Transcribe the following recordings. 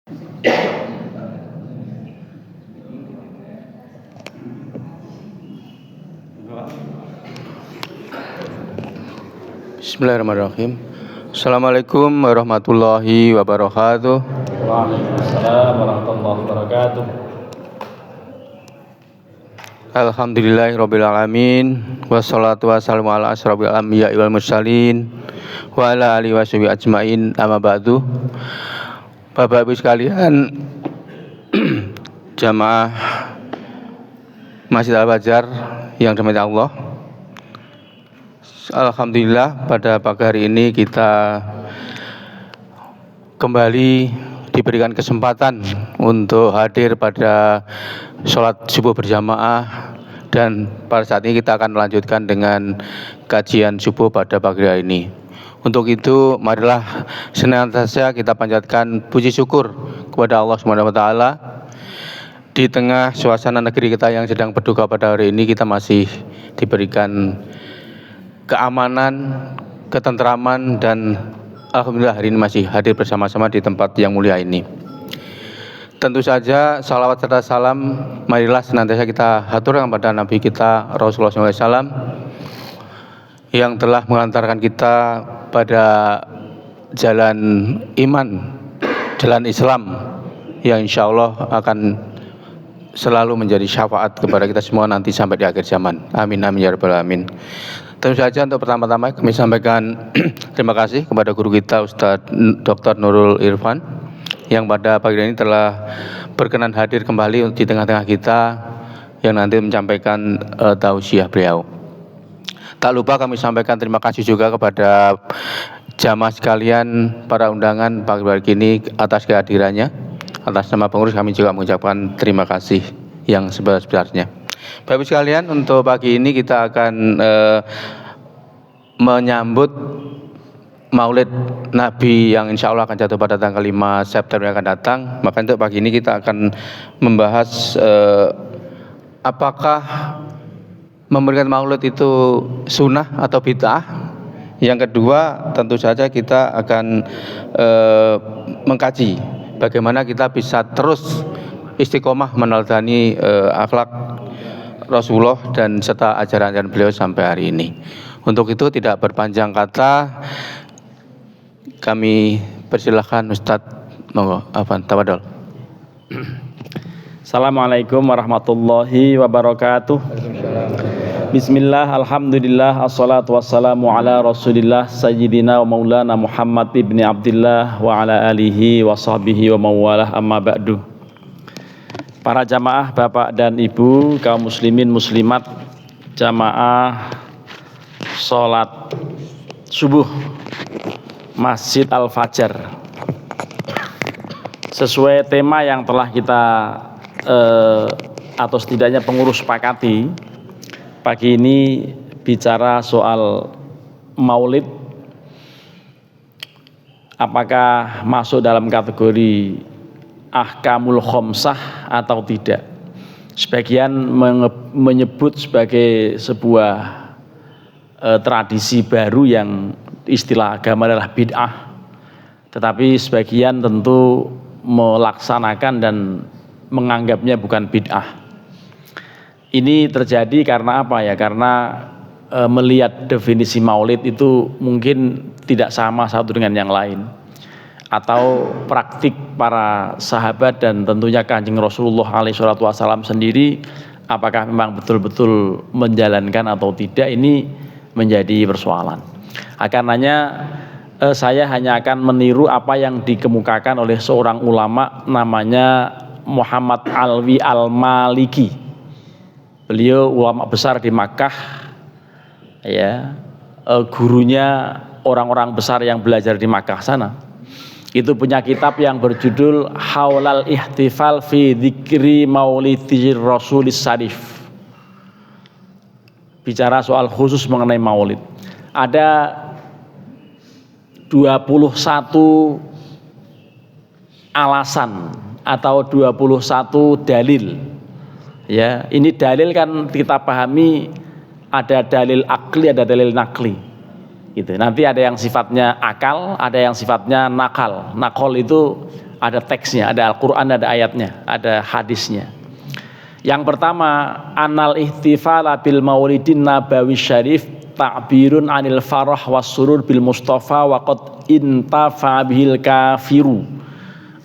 Bismillahirrahmanirrahim. Assalamualaikum warahmatullahi wabarakatuh. Waalaikumsalam warahmatullahi wabarakatuh. Alhamdulillahirabbil alamin wassalatu wassalamu ala asyrofil anbiya'i wal mursalin wa ala alihi washabihi ajmain. Amma ba'du. Bapak Ibu sekalian, jamaah Masjid Al-Fajar yang dirahmati Allah. Alhamdulillah pada pagi hari ini kita kembali diberikan kesempatan untuk hadir pada sholat subuh berjamaah, dan pada saat ini kita akan melanjutkan dengan kajian subuh pada pagi hari ini. Untuk itu marilah senantiasa kita panjatkan puji syukur kepada Allah Subhanahu wa taala. Di tengah suasana negeri kita yang sedang berduka pada hari ini, kita masih diberikan keamanan, ketentraman, dan alhamdulillah hari ini masih hadir bersama-sama di tempat yang mulia ini. Tentu saja salawat serta salam marilah senantiasa kita haturkan kepada Nabi kita Rasulullah SAW yang telah mengantarkan kita pada jalan iman, jalan Islam yang insya Allah akan selalu menjadi syafaat kepada kita semua nanti sampai di akhir zaman. Amin amin ya rabbal alamin. Tentu saja untuk pertama-tama kami sampaikan terima kasih kepada guru kita Ustadz Dr. Nurul Irfan yang pada pagi ini telah berkenan hadir kembali di tengah-tengah kita yang nanti menyampaikan tausiah beliau. Tak lupa kami sampaikan terima kasih juga kepada jamaah sekalian, para undangan pagi ini atas kehadirannya. Atas nama pengurus kami juga mengucapkan terima kasih yang sebesar-besarnya. Bapak sekalian, untuk pagi ini kita akan menyambut Maulid Nabi yang insya Allah akan jatuh pada tanggal 5 September yang akan datang. Maka untuk pagi ini kita akan membahas apakah memberikan Maulid itu sunnah atau bid'ah. Yang kedua tentu saja kita akan mengkaji bagaimana kita bisa terus istiqomah meneladani akhlak Rasulullah dan serta ajaran beliau sampai hari ini. Untuk itu tidak berpanjang kata, kami persilahkan Ustadz, monggo, tafadhol. Assalamualaikum warahmatullahi wabarakatuh. Bismillah, alhamdulillah, assalatu wassalamu ala rasulillah sayyidina wa maulana Muhammad ibni Abdillah wa ala alihi wa sahbihi wa mawalah, amma ba'du. Para jamaah bapak dan ibu, kaum muslimin muslimat, jamaah sholat subuh Masjid Al-Fajar, sesuai tema yang telah kita atau setidaknya pengurus sepakati, pagi ini bicara soal maulid, apakah masuk dalam kategori ahkamul khomsah atau tidak. Sebagian menyebut sebagai sebuah tradisi baru yang istilah agama adalah bid'ah, tetapi sebagian tentu melaksanakan dan menganggapnya bukan bid'ah. Ini terjadi karena apa ya? Karena melihat definisi maulid itu mungkin tidak sama satu dengan yang lain, atau praktik para sahabat dan tentunya Kanjeng Rasulullah SAW sendiri, apakah memang betul-betul menjalankan atau tidak, ini menjadi persoalan. Karenanya saya hanya akan meniru apa yang dikemukakan oleh seorang ulama namanya Muhammad Alwi Al-Maliki. Beliau ulama besar di Makkah, ya, gurunya orang-orang besar yang belajar di Makkah sana. Itu punya kitab yang berjudul Haulal Ihtifal fi Dzikri Maulidir Rasulis Syarif. Bicara soal khusus mengenai maulid. Ada 21 alasan atau 21 dalil. Ya, ini dalil kan kita pahami ada dalil akli, ada dalil nakli. Gitu. Nanti ada yang sifatnya akal, ada yang sifatnya nakal. Nakal itu ada teksnya, ada Al-Quran, ada ayatnya, ada hadisnya. Yang pertama, anal ihtifala bil maulidin nabawi syarif ta'birun anil farah was surur bil mustafa waqad intafa bihil kafiru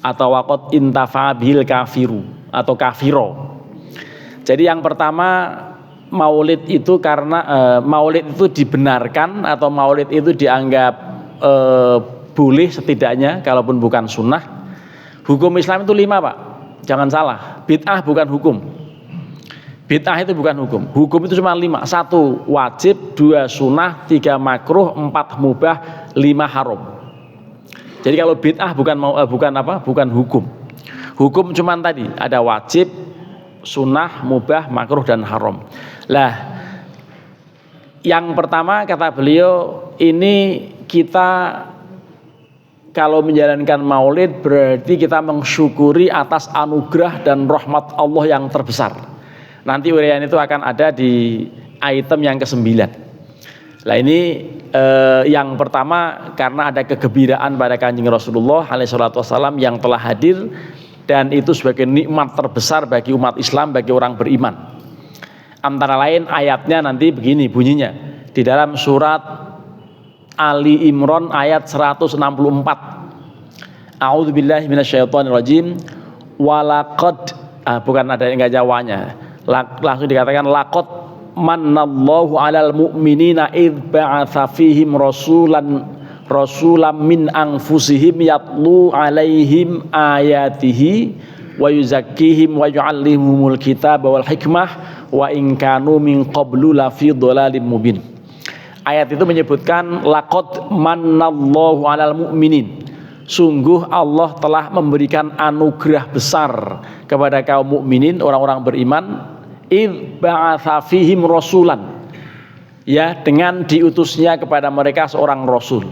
atau waqad intafa bihil kafiru atau kafiro. Jadi yang pertama, maulid itu karena maulid itu dibenarkan atau maulid itu dianggap boleh setidaknya kalaupun bukan sunnah. Hukum Islam itu 5, Pak, jangan salah. Bid'ah bukan hukum. Bid'ah itu bukan hukum. Hukum itu cuma 5. 1 wajib, 2 sunnah, 3 makruh, 4 mubah, 5 haram. Jadi kalau bid'ah bukan hukum. Hukum cuma tadi ada wajib, sunnah, mubah, makruh, dan haram. Lah, yang pertama kata beliau, ini kita kalau menjalankan maulid berarti kita mensyukuri atas anugerah dan rahmat Allah yang terbesar. Nanti uraian itu akan ada di item yang ke-9. Lah ini yang pertama karena ada kegembiraan pada Kanjeng Rasulullah alaihi salatu wasallam yang telah hadir, dan itu sebagai nikmat terbesar bagi umat Islam, bagi orang beriman. Antara lain ayatnya nanti begini bunyinya di dalam surat Ali Imran ayat 164. A'udzubillahi minasyaitonirrajim. Walaqad bukan ada yang enggak jawanya. Langsung dikatakan laqad mannallahu 'alal mu'minina id ba'atsa fihim rasulam min anfusihim yatlu 'alaihim ayatihi wa yuzakkihim wa yu'allimuhumul kitaba wal hikmah wa in kanu min qablu lafi dhalalim mubin. Ayat itu menyebutkan laqad mannallahu 'alal mu'minin. Sungguh Allah telah memberikan anugerah besar kepada kaum mukminin, orang-orang beriman, id ba'atsa fihim rasulan. Ya, dengan diutusnya kepada mereka seorang rasul.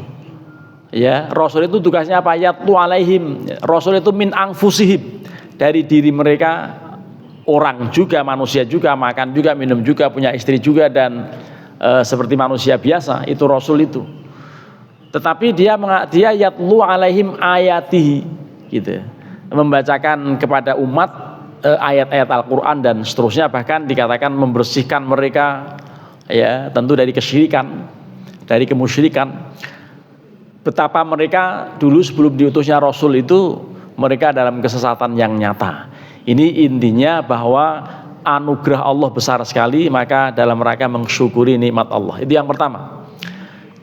Ya, rasul itu tugasnya apa? Yatlu alaihim. Rasul itu min anfusihim, dari diri mereka, orang juga, manusia juga, makan juga, minum juga, punya istri juga, dan seperti manusia biasa, itu rasul itu. Tetapi dia yatlu alaihim ayatihi, gitu, membacakan kepada umat ayat-ayat Al-Quran dan seterusnya, bahkan dikatakan membersihkan mereka, ya, tentu dari kesyirikan, dari kemusyrikan. Betapa mereka dulu sebelum diutusnya Rasul itu mereka dalam kesesatan yang nyata. Ini intinya bahwa anugerah Allah besar sekali, maka dalam rangka mensyukuri nikmat Allah. Itu yang pertama.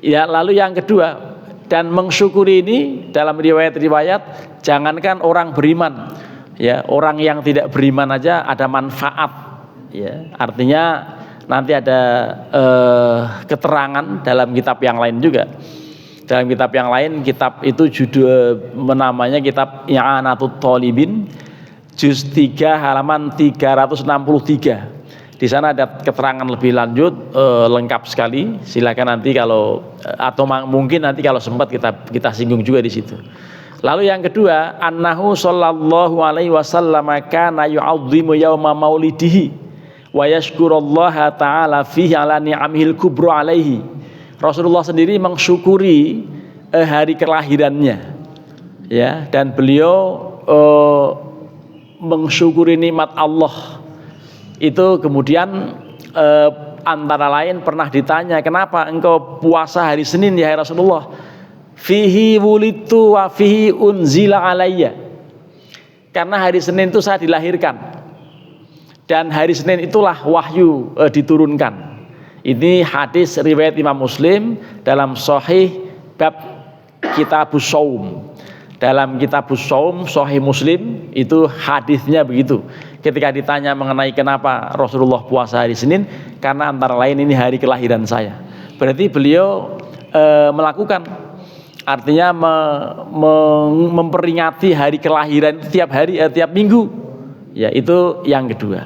Ya, lalu yang kedua, dan mensyukuri ini dalam riwayat-riwayat jangankan orang beriman, ya, orang yang tidak beriman aja ada manfaat, ya. Artinya nanti ada keterangan dalam kitab yang lain juga. Dalam kitab yang lain, kitab itu judul namanya kitab I'anatut Thalibin, juz 3 halaman 363. Di sana ada keterangan lebih lanjut, lengkap sekali. Silakan nanti kalau atau mungkin nanti kalau sempat kita singgung juga di situ. Lalu yang kedua, annahu sallallahu alaihi wasallam kana yu'azzimu yauma maulidihi wa yashkurullaha ta'ala fihi ala ni'amihil kubra alaihi. Rasulullah sendiri mensyukuri hari kelahirannya, ya, dan beliau mensyukuri nikmat Allah. Itu kemudian antara lain pernah ditanya, kenapa engkau puasa hari Senin ya Rasulullah? Fihi wulitu wa fihi unzila alayya. Karena hari Senin itu saya dilahirkan, dan hari Senin itulah wahyu diturunkan. Ini hadis riwayat Imam Muslim dalam Sahih bab Kitabus Shaum. Dalam Kitabus Shaum Sahih Muslim itu hadisnya begitu. Ketika ditanya mengenai kenapa Rasulullah puasa hari Senin, karena antara lain ini hari kelahiran saya. Berarti beliau melakukan, artinya memperingati hari kelahiran tiap hari, tiap minggu. Ya, itu yang kedua.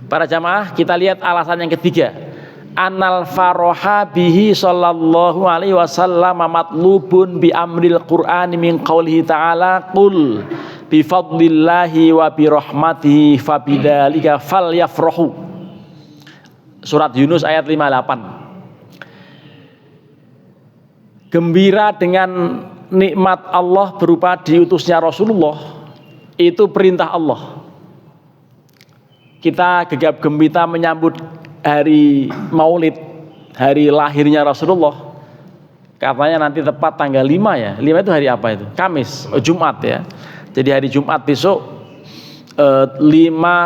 Para jamaah, kita lihat alasan yang ketiga. Anal faroha bihi sallallahu alaihi wasallam matlubun bi amril qur'ani min qaulihi ta'ala qul bi fadlillahi wa bi rahmatihi fabidzalika falyafrahu. Surat Yunus ayat 58. gembira dengan nikmat Allah berupa diutusnya Rasulullah, itu perintah Allah. Kita gegap gembira menyambut hari Maulid, hari lahirnya Rasulullah. Katanya nanti tepat tanggal 5 ya. 5 itu hari apa itu? Kamis, Jumat ya. Jadi hari Jumat besok 5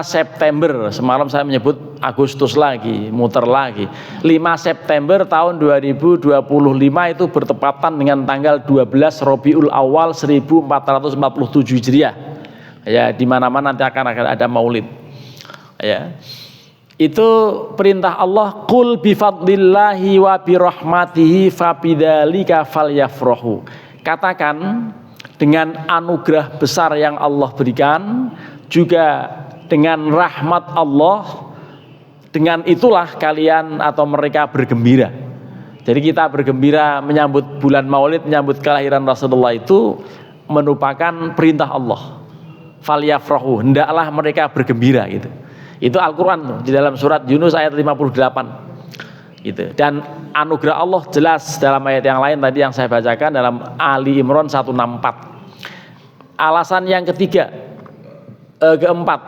September. Semalam saya menyebut Agustus lagi, muter lagi. 5 September tahun 2025 itu bertepatan dengan tanggal 12 Rabiul Awal 1447 Hijriah. Ya, di mana-mana nanti akan ada Maulid. Ya. Itu perintah Allah, qul bifadlillahi wa birahmatihi fabidzalika falyafrahu. Katakan dengan anugerah besar yang Allah berikan, juga dengan rahmat Allah, dengan itulah kalian atau mereka bergembira. Jadi kita bergembira menyambut bulan Maulid, menyambut kelahiran Rasulullah itu merupakan perintah Allah. Falyafrahu, hendaklah mereka bergembira gitu. Itu Al-Quran di dalam surat Yunus ayat 58 gitu. Dan anugerah Allah jelas dalam ayat yang lain tadi yang saya bacakan dalam Ali Imran 164. Alasan yang keempat,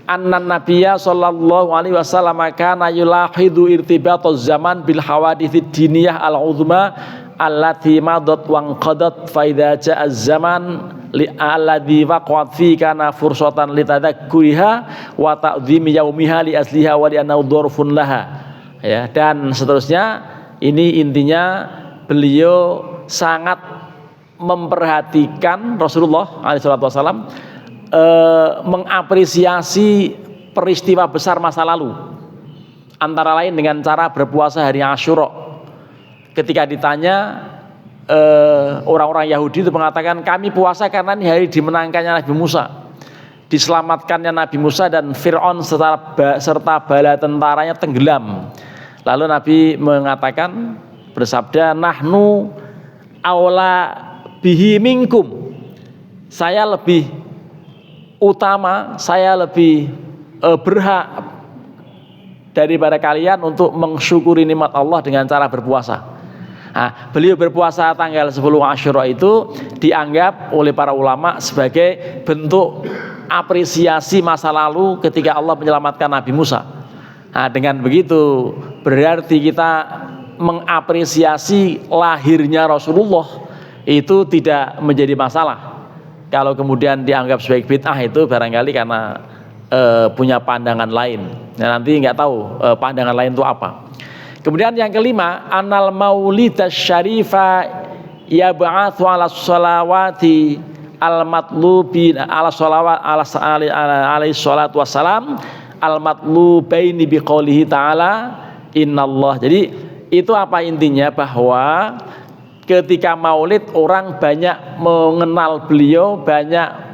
annan nabiyya sallallahu alaihi wasallam kana yulahidu irtibatuz zaman bil hawaditsid diniyah al-uzma allati madat wa qadat fa idza jaa zaman li alladhi waqa'at fi kana fursatan litadzakkuriha wa ta'dhimi yaumiha li asliha wa li annahu dzarfun laha. Ya, dan seterusnya. Ini intinya beliau sangat memperhatikan Rasulullah alaihi wasallam mengapresiasi peristiwa besar masa lalu, antara lain dengan cara berpuasa hari Asyura. Ketika ditanya, orang-orang Yahudi itu mengatakan, kami puasa karena ini hari dimenangkannya Nabi Musa, diselamatkannya Nabi Musa dan Fir'aun serta bala tentaranya tenggelam. Lalu Nabi mengatakan, bersabda, nahnu aula bihi minkum, saya lebih utama, saya lebih berhak daripada kalian untuk mensyukuri nikmat Allah dengan cara berpuasa. Nah, beliau berpuasa tanggal 10 Asyura itu dianggap oleh para ulama sebagai bentuk apresiasi masa lalu ketika Allah menyelamatkan Nabi Musa. Nah, dengan begitu berarti kita mengapresiasi lahirnya Rasulullah itu tidak menjadi masalah. Kalau kemudian dianggap sebagai bid'ah itu barangkali karena punya pandangan lain. Nah, nanti nggak tahu pandangan lain itu apa. Kemudian yang kelima, anal maulidash syarifa yab'atsu ala sholawati al matlubi ala sholawat alaihi salatu wassalam al matlubaini biqaulihi ta'ala innallah. Jadi itu apa intinya, bahwa ketika Maulid orang banyak mengenal beliau, banyak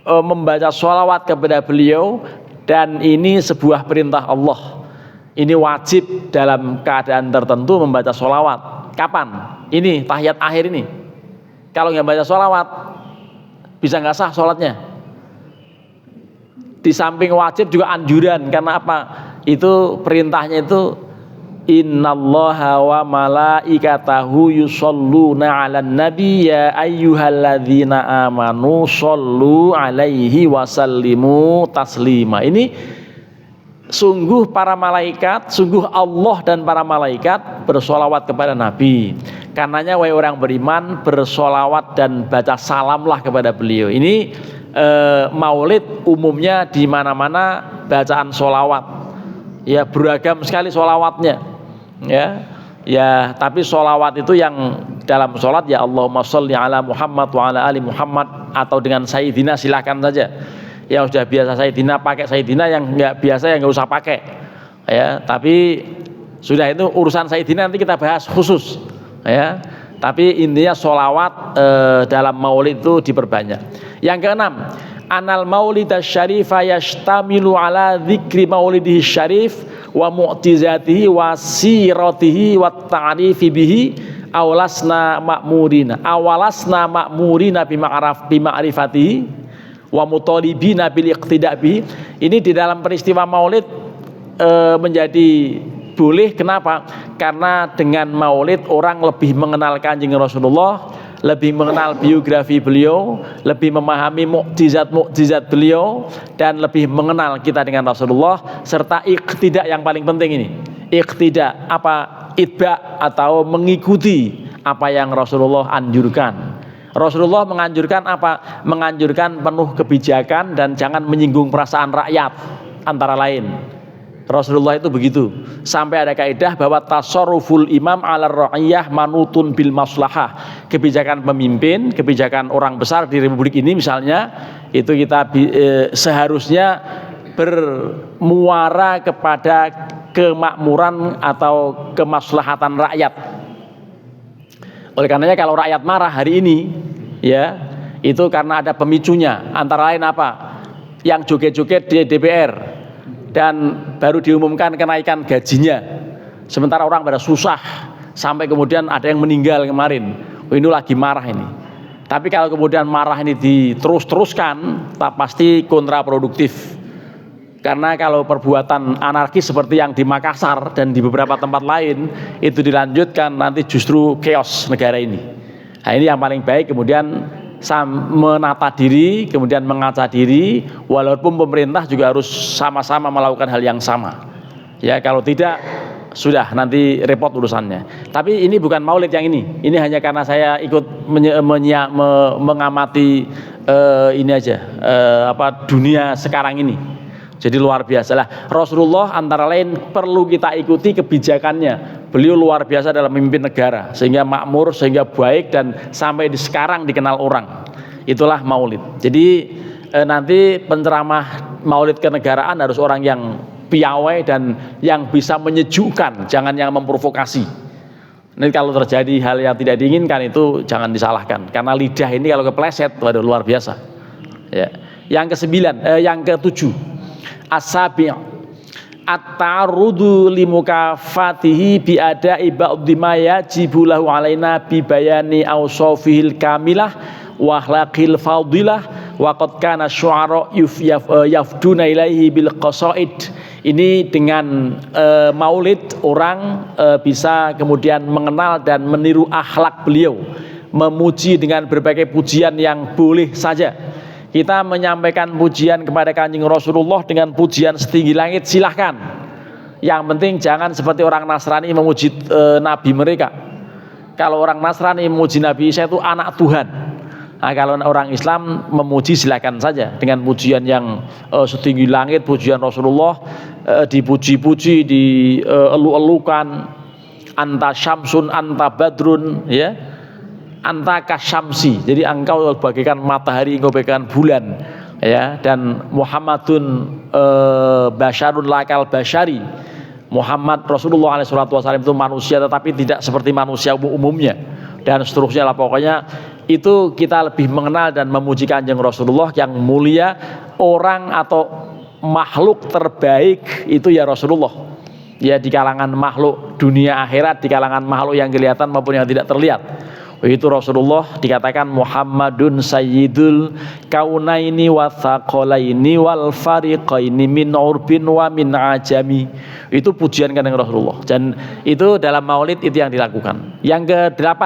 membaca sholawat kepada beliau, dan ini sebuah perintah Allah. Ini wajib dalam keadaan tertentu membaca sholawat. Kapan? Ini tahiyat akhir ini. Kalau nggak baca sholawat, bisa nggak sah sholatnya. Di samping wajib juga anjuran. Karena apa? Itu perintahnya itu innallaha wa malaikatahu yusholluna 'alan nabi ya ayyuhalladzina amanu shollu 'alaihi wasallimu taslima. Ini sungguh para malaikat, sungguh Allah dan para malaikat bersolawat kepada Nabi. Karenanya wahai orang beriman, bersolawat dan baca salamlah kepada beliau. Ini Maulid umumnya di mana-mana bacaan solawat. Ya, beragam sekali solawatnya. Ya, tapi solawat itu yang dalam sholat ya Allahumma sholli ala Muhammad wa ala ali Muhammad, atau dengan Sayyidina silakan saja. Yang sudah biasa Sayyidina pakai Sayyidina, yang nggak biasa yang nggak usah pakai. Ya, tapi sudah itu urusan Sayyidina nanti kita bahas khusus. Ya, tapi intinya sholawat dalam Maulid itu diperbanyak. Yang keenam, anal maulidash syarifa yashtamilu ala dzikri maulidihi syarif wa mu'tizatihi wa siratihi wa ta'rifi bihi awalasna ma'murina bima'rifatihi wa mutalibina bil iqtida' bihi. Ini di dalam peristiwa Maulid menjadi boleh. Kenapa? Karena dengan maulid orang lebih mengenal Kanjeng Rasulullah, lebih mengenal biografi beliau, lebih memahami mukjizat beliau, dan lebih mengenal kita dengan Rasulullah, serta iqtidak yang paling penting ini. Iqtidak apa? Itba atau mengikuti apa yang Rasulullah anjurkan. Rasulullah menganjurkan apa? Menganjurkan penuh kebijakan dan jangan menyinggung perasaan rakyat, antara lain. Rasulullah itu begitu. Sampai ada kaidah bahwa tasarruful imam 'ala ra'iyah manutun bil maslahah. Kebijakan pemimpin, kebijakan orang besar di republik ini misalnya, itu kita seharusnya bermuara kepada kemakmuran atau kemaslahatan rakyat. Oleh karenanya kalau rakyat marah hari ini, ya, itu karena ada pemicunya. Antara lain apa? Yang joget-joget di DPR dan baru diumumkan kenaikan gajinya. Sementara orang pada susah, sampai kemudian ada yang meninggal kemarin. Oh, ini lagi marah ini. Tapi kalau kemudian marah ini diterus-teruskan, tak pasti kontraproduktif. Karena kalau perbuatan anarkis seperti yang di Makassar dan di beberapa tempat lain itu dilanjutkan, nanti justru chaos negara ini. Nah, ini yang paling baik kemudian menata diri, kemudian mengaca diri, walaupun pemerintah juga harus sama-sama melakukan hal yang sama. Ya, kalau tidak sudah nanti repot urusannya. Tapi ini bukan maulid yang ini hanya karena saya ikut mengamati ini aja, dunia sekarang ini. Jadi luar biasa lah. Rasulullah antara lain perlu kita ikuti kebijakannya. Beliau luar biasa dalam memimpin negara, sehingga makmur, sehingga baik, dan sampai di sekarang dikenal orang. Itulah maulid. Jadi nanti penceramah maulid kenegaraan harus orang yang piawai dan yang bisa menyejukkan, jangan yang memprovokasi. Nanti kalau terjadi hal yang tidak diinginkan itu jangan disalahkan, karena lidah ini kalau kepleset, waduh luar biasa. Ya. Yang ketujuh, as-sabi' at-ta'arrudu limukafatihi bi'ada'i ba'dhi ma yajibu lahu alaina bi bayani awsafihil kamilah wa akhlaqil fadilah wa qad kana syu'ara yafduna ilaihi bil qasaid. Ini dengan maulid orang bisa kemudian mengenal dan meniru akhlak beliau, memuji dengan berbagai pujian yang boleh saja. Kita menyampaikan pujian kepada Kanjeng Rasulullah dengan pujian setinggi langit, silahkan. Yang penting jangan seperti orang Nasrani memuji Nabi mereka. Kalau orang Nasrani memuji Nabi Isa itu anak Tuhan. Nah, kalau orang Islam memuji silahkan saja dengan pujian yang setinggi langit, pujian Rasulullah, dipuji-puji, dielu-elukan. Anta syamsun, anta badrun, ya. Anta kasyamsi, jadi engkau bagaikan matahari, engkau bagaikan bulan, ya. Dan Muhammadun basyarun lakal basyari. Muhammad Rasulullah SAW itu manusia tetapi tidak seperti manusia umumnya, dan seterusnya lah. Pokoknya itu kita lebih mengenal dan memuji Kanjeng Rasulullah yang mulia. Orang atau makhluk terbaik itu ya Rasulullah, ya, di kalangan makhluk dunia akhirat, di kalangan makhluk yang kelihatan maupun yang tidak terlihat. Itu Rasulullah dikatakan Muhammadun sayyidul kaunaini wa thaqalaini wal fariqaini min urbin wa min ajami. Itu pujian Kanjeng Rasulullah, dan itu dalam maulid itu yang dilakukan. Yang ke-8,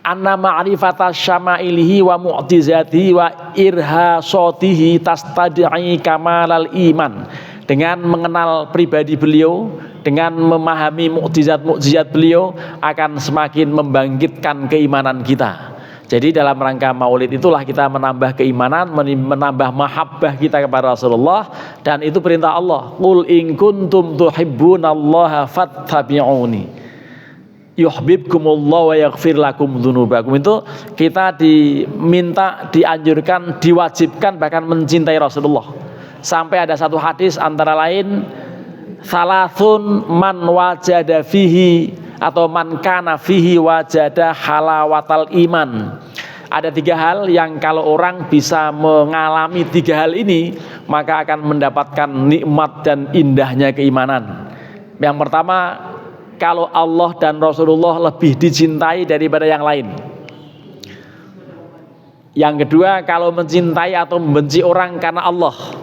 anna ma'rifata syama'ilihi wa mu'jizatihi wa irhasatihi tastad'i kamalal iman. Dengan mengenal pribadi beliau, dengan memahami mukjizat beliau akan semakin membangkitkan keimanan kita. Jadi dalam rangka maulid itulah kita menambah keimanan, menambah mahabbah kita kepada Rasulullah, dan itu perintah Allah. Qul in kuntum tuhibbunallaha fattabi'uni yuhibbukumullah wa yaghfir lakum dzunubakum. Itu kita diminta, dianjurkan, diwajibkan bahkan mencintai Rasulullah. Sampai ada satu hadis antara lain, salasun man wajada fihi atau man kana fihi wajada halawatal iman. Ada 3 hal yang kalau orang bisa mengalami 3 hal ini, maka akan mendapatkan nikmat dan indahnya keimanan. Yang pertama, kalau Allah dan Rasulullah lebih dicintai daripada yang lain. Yang kedua, kalau mencintai atau membenci orang karena Allah.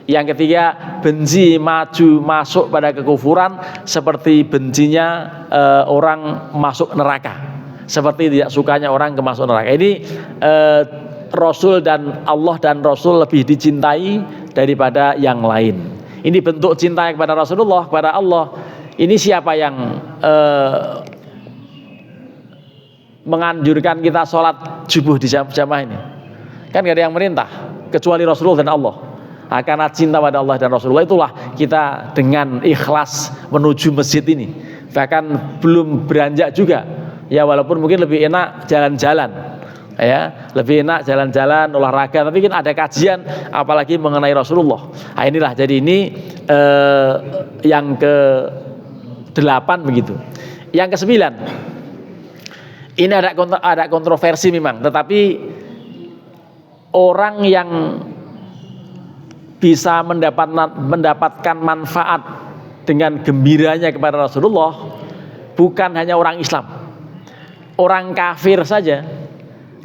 Yang ketiga, benci maju masuk pada kekufuran seperti bencinya orang masuk neraka, seperti tidak sukanya orang ke masuk neraka. Ini Rasul dan Allah dan Rasul lebih dicintai daripada yang lain. Ini bentuk cinta kepada Rasulullah, kepada Allah. Ini siapa yang menganjurkan kita sholat subuh di jamaah ini? Kan gak ada yang merintah kecuali Rasulullah dan Allah. Nah, karena cinta pada Allah dan Rasulullah itulah kita dengan ikhlas menuju masjid ini. Bahkan belum beranjak juga, ya walaupun mungkin lebih enak jalan-jalan, ya lebih enak jalan-jalan olahraga, tapi kan ada kajian apalagi mengenai Rasulullah. Nah, inilah jadi ini yang ke-8 begitu. Yang ke-9, ini ada kontroversi memang, tetapi orang yang bisa mendapatkan manfaat dengan gembiranya kepada Rasulullah bukan hanya orang Islam, orang kafir saja.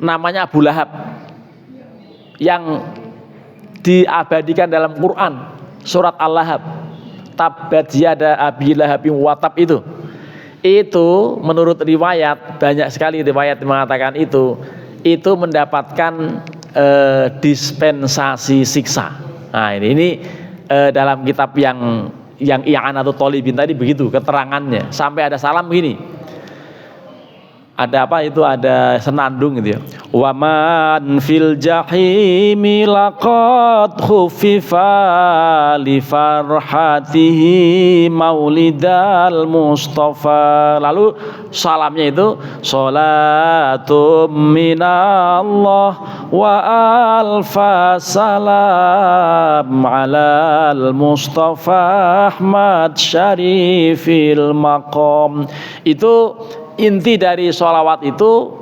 Namanya Abu Lahab, yang diabadikan dalam Quran surat Al-Lahab, tabbat yada abi lahabin wa tab, itu menurut riwayat, banyak sekali riwayat mengatakan itu mendapatkan dispensasi siksa. Nah ini dalam kitab yang I'anatul Thalibin tadi begitu keterangannya, sampai ada salam begini. Ada apa itu? Ada senandung gitu ya. Wa man fil jahimi laqad khuffifa li farhatihi maulidal Mustafa. Lalu salamnya itu sholatum minallah wa alfa salam alal Mustafa Ahmad Syarifil Maqam. Itu inti dari sholawat itu,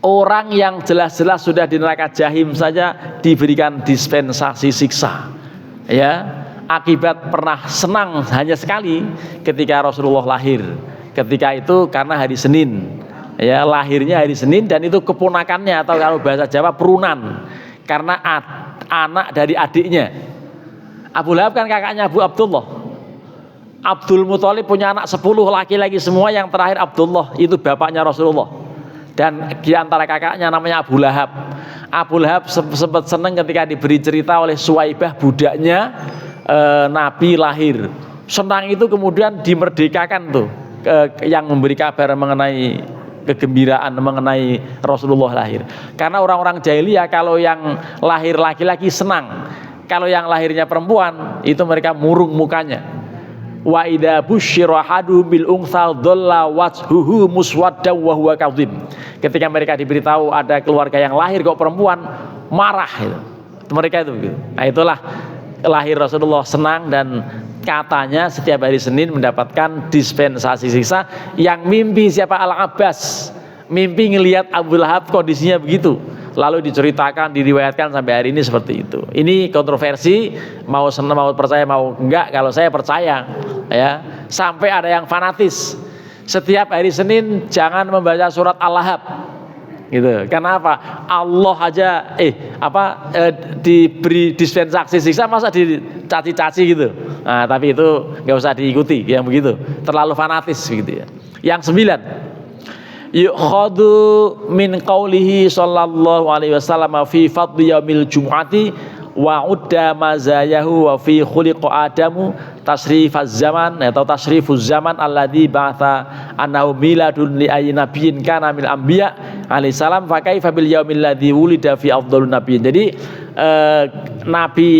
orang yang jelas-jelas sudah di neraka jahim saja diberikan dispensasi siksa, ya, akibat pernah senang hanya sekali ketika Rasulullah lahir. Ketika itu karena hari Senin, ya, lahirnya hari Senin, dan itu keponakannya atau kalau bahasa Jawa perunan, karena anak dari adiknya. Abu Lahab kan kakaknya Abu Abdullah. Abdul Muthalib punya anak 10 laki-laki semua, yang terakhir Abdullah itu bapaknya Rasulullah, dan di antara kakaknya namanya Abu Lahab. Abu Lahab sempat senang ketika diberi cerita oleh Suwaibah, budaknya Nabi lahir. Senang itu kemudian dimerdekakan tuh, yang memberi kabar mengenai kegembiraan mengenai Rasulullah lahir. Karena orang-orang jahiliyah kalau yang lahir laki-laki senang, kalau yang lahirnya perempuan itu mereka murung mukanya. Wa idza busyira hadu bil unsal dhalla wajhuhu muswaddaw wa huwa kadhib. Ketika mereka diberitahu ada keluarga yang lahir kok perempuan, marah itu. Mereka itu begitu. Nah, itulah lahir Rasulullah senang, dan katanya setiap hari Senin mendapatkan dispensasi siksa. Yang mimpi siapa? Al-Abbas. Mimpi ngelihat Abu Lahab kondisinya begitu. Lalu diceritakan, diriwayatkan sampai hari ini seperti itu. Ini kontroversi, mau senang, mau percaya, mau enggak. Kalau saya percaya, ya. Sampai ada yang fanatis, setiap hari Senin jangan membaca surat Al-Lahab, gitu. Kenapa? Allah aja diberi dispensasi siksa, masa dicaci-caci gitu. Nah, tapi itu nggak usah diikuti yang begitu, terlalu fanatis gitu ya. Yang 9, yukhadu min qaulihi sallallahu alaihi wasallam fi fadli yaumil jumu'ati wa udda mazayahu wa fi khuliqa adamu tasrifaz zaman atau tasrifuz zaman alladzi ba'atha annahu miladun li ayyi nabiyyin kana min anbiya alaihi salam fa kaifa bil yaumil ladzi wulida fi afdhalun nabiyyin. Jadi Nabi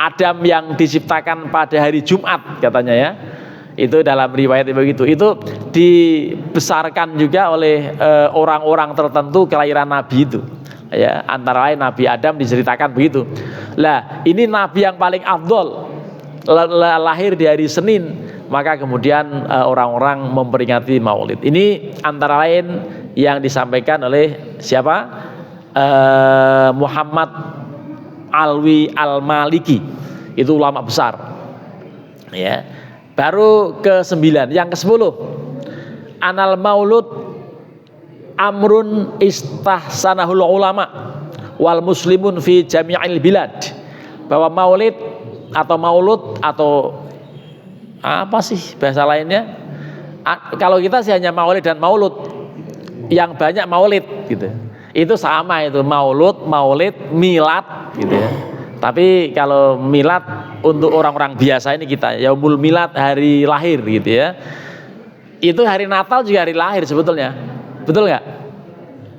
Adam yang diciptakan pada hari Jumat katanya, ya. Itu dalam riwayat begitu. Itu dibesarkan juga oleh orang-orang tertentu kelahiran Nabi itu. Ya, antara lain Nabi Adam diceritakan begitu. Lah, ini Nabi yang paling afdol lahir di hari Senin, maka kemudian orang-orang memperingati Maulid. Ini antara lain yang disampaikan oleh siapa? Muhammad Alwi Al-Maliki. Itu ulama besar. Ya. Baru ke-9, yang ke-10. Anal maulud amrun istahsanahul ulama wal muslimun fi jami'il bilad. bahwa maulid atau maulud atau apa sih bahasa lainnya? Kalau kita sih hanya maulid dan maulud, yang banyak maulid gitu. Itu sama itu maulud, maulid, milad gitu ya. Tapi kalau milad untuk orang-orang biasa ini kita yaumul milad, hari lahir gitu ya. Itu hari Natal juga hari lahir sebetulnya. Betul nggak?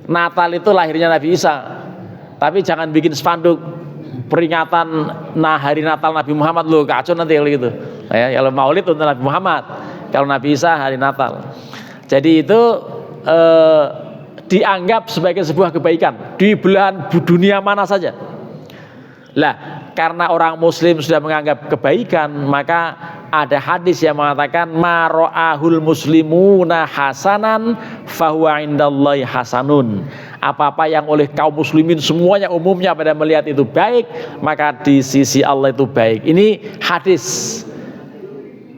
Natal itu lahirnya Nabi Isa. Tapi jangan bikin spanduk peringatan hari Natal Nabi Muhammad, loh kacau nanti kalau gitu. Ya, kalau maulid untuk Nabi Muhammad, kalau Nabi Isa hari Natal. Jadi itu dianggap sebagai sebuah kebaikan di belahan dunia mana saja. Lah, karena orang muslim sudah menganggap kebaikan, maka ada hadis yang mengatakan maro'ahul muslimuna hasanan fahuwa indallahi hasanun. Apa-apa yang oleh kaum muslimin semuanya umumnya pada melihat itu baik, maka di sisi Allah itu baik. Ini hadis.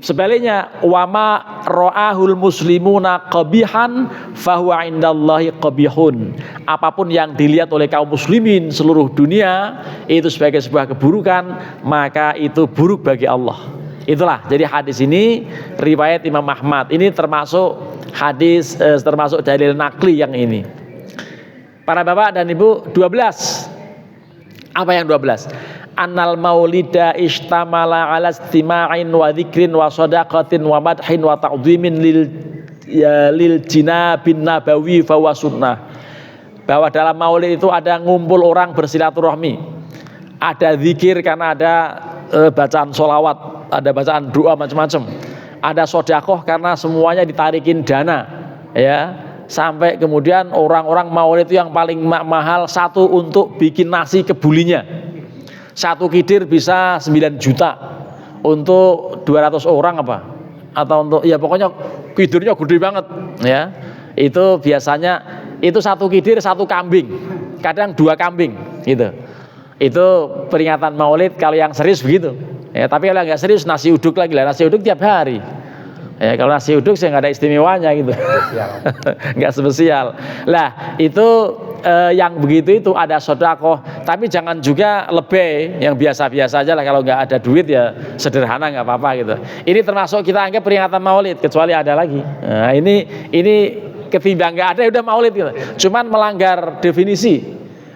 Sebaliknya, wama ro'ahul muslimuna qabihan fahuwa indallahi qabihun. Apapun yang dilihat oleh kaum muslimin seluruh dunia itu sebagai sebuah keburukan, maka itu buruk bagi Allah. Itulah, jadi hadis ini riwayat Imam Ahmad. Ini termasuk hadis, termasuk dalil nakli yang ini. Para bapak dan ibu, 12. Apa yang 12? Annal maulida istamala ala istima'in wa dzikrin wa shadaqatin wa madhin wa ta'dhimin lil jinabin nabawi fa wa sunnah. Bahwa dalam maulid itu ada ngumpul orang bersilaturahmi, ada zikir karena ada bacaan sholawat, ada bacaan doa macam-macam, ada sodakoh karena semuanya ditarikin dana, ya. Sampai kemudian orang-orang maulid itu yang paling mahal satu untuk bikin nasi kebulinya. Satu kidir bisa 9 juta untuk 200 orang apa? Atau untuk ya pokoknya kidirnya gede banget ya. Itu biasanya itu satu kidir satu kambing, kadang 2 kambing gitu. Itu peringatan maulid kalau yang serius begitu. Ya, tapi kalau nggak serius nasi uduk lagi lah, nasi uduk tiap hari. Ya, kalau nasi uduk saya nggak ada istimewanya gitu, nggak spesial. Lah itu yang begitu itu ada sedekah, tapi jangan juga lebih, yang biasa-biasa aja lah. Kalau nggak ada duit ya sederhana nggak apa-apa gitu. Ini termasuk kita anggap peringatan maulid, kecuali ada lagi. Nah, ini ketimbang nggak ada ya udah maulid gitu. Cuman melanggar definisi.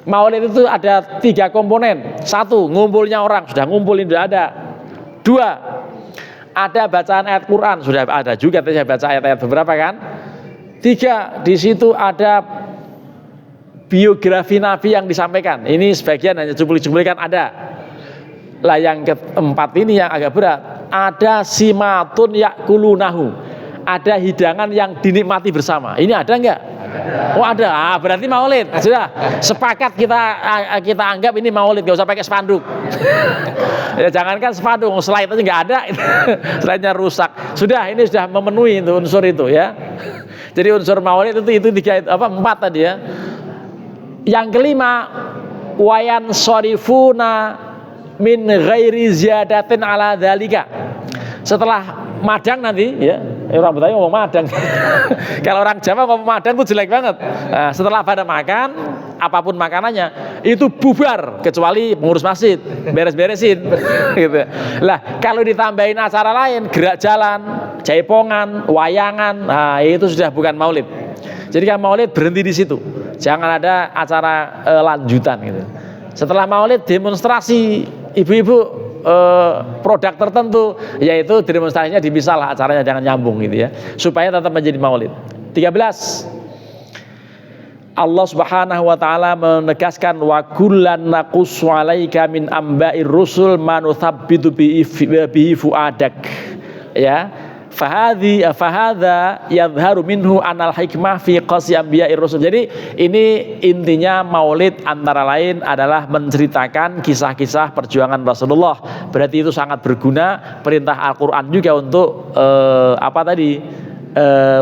Maulid itu ada 3 komponen. 1, ngumpulnya orang, sudah ngumpulin sudah ada. 2, ada bacaan ayat Quran, sudah ada juga, saya baca ayat-ayat beberapa kan. 3, di situ ada biografi Nabi yang disampaikan. Ini sebagian hanya cuplikan ada. Lah yang keempat ini yang agak berat, ada simatun yakulunahu, ada hidangan yang dinikmati bersama. Ini ada enggak? Oh ada, berarti maulid. Sudah sepakat kita anggap ini maulid, nggak usah pakai spanduk. Ya jangankan spanduk, slide aja nggak ada, slide-nya rusak. Sudah, ini sudah memenuhi itu unsur itu ya. Jadi unsur maulid itu 4 tadi ya. Yang kelima, wayan sorifuna min ghairi ziyadatin ala dzalika. Setelah madang nanti ya, orang Betawi ngomong madang. Kalau orang Jawa ngomong madang itu jelek banget. Nah, setelah pada makan, apapun makanannya itu bubar kecuali pengurus masjid beres-beresin gitu. Lah, kalau ditambahin acara lain, gerak jalan, jaipongan, wayangan, nah itu sudah bukan maulid. Jadi kan maulid berhenti di situ. Jangan ada acara lanjutan gitu. Setelah maulid demonstrasi ibu-ibu produk tertentu, yaitu demonstrasinya dipisah lah, acaranya jangan nyambung gitu ya, supaya tetap menjadi maulid. 13, Allah Subhanahu wa taala menegaskan wa kullan naqussu 'alaika min amba'ir rusul ma nuthabbitu bihi fuadak. Ya, fahadha yadhharu minhu anal hikmah fi qasyi anbiya'ir rusul. Jadi ini intinya maulid antara lain adalah menceritakan kisah-kisah perjuangan Rasulullah. Berarti itu sangat berguna, perintah Al-Qur'an juga untuk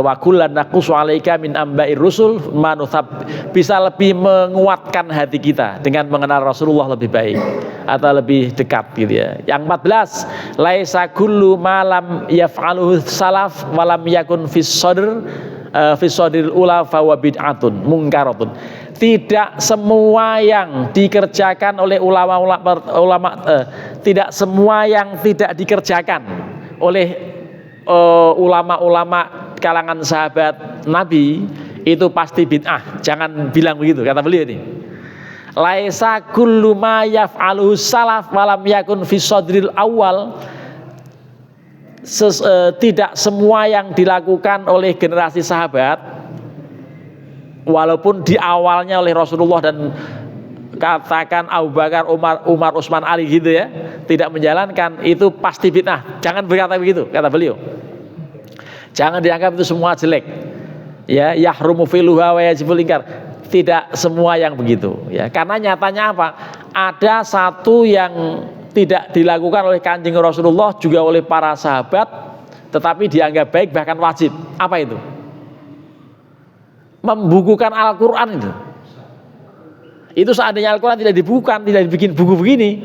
wa kullan naqussu 'alaika min amba'ir rusul manuthab, bisa lebih menguatkan hati kita dengan mengenal Rasulullah lebih baik atau lebih dekat gitu ya. Yang 14, laisa kullu ma lam yaf'aluhu salaf wa lam yakun fis sadril ula fa wa bid'atun munkaratun. Tidak semua yang dikerjakan oleh tidak semua yang tidak dikerjakan oleh ulama-ulama kalangan sahabat Nabi itu pasti bid'ah. Jangan bilang begitu, kata beliau ini. Laisa kullu ma yaf'aluhu salaf walam yakun fi sadril awal. Tidak semua yang dilakukan oleh generasi sahabat walaupun di awalnya oleh Rasulullah dan katakan Abu Bakar, Umar, Utsman, Ali gitu ya, tidak menjalankan, itu pasti bid'ah. Jangan berkata begitu, kata beliau. Jangan dianggap itu semua jelek. Ya, yahrumu filuha wa yajibul ingkar. Tidak semua yang begitu ya. Karena nyatanya apa? Ada satu yang tidak dilakukan oleh Kanjeng Rasulullah juga oleh para sahabat tetapi dianggap baik bahkan wajib. Apa itu? Membukukan Al-Quran itu. Itu seandainya Al-Quran tidak dibukukan, tidak dibikin buku begini,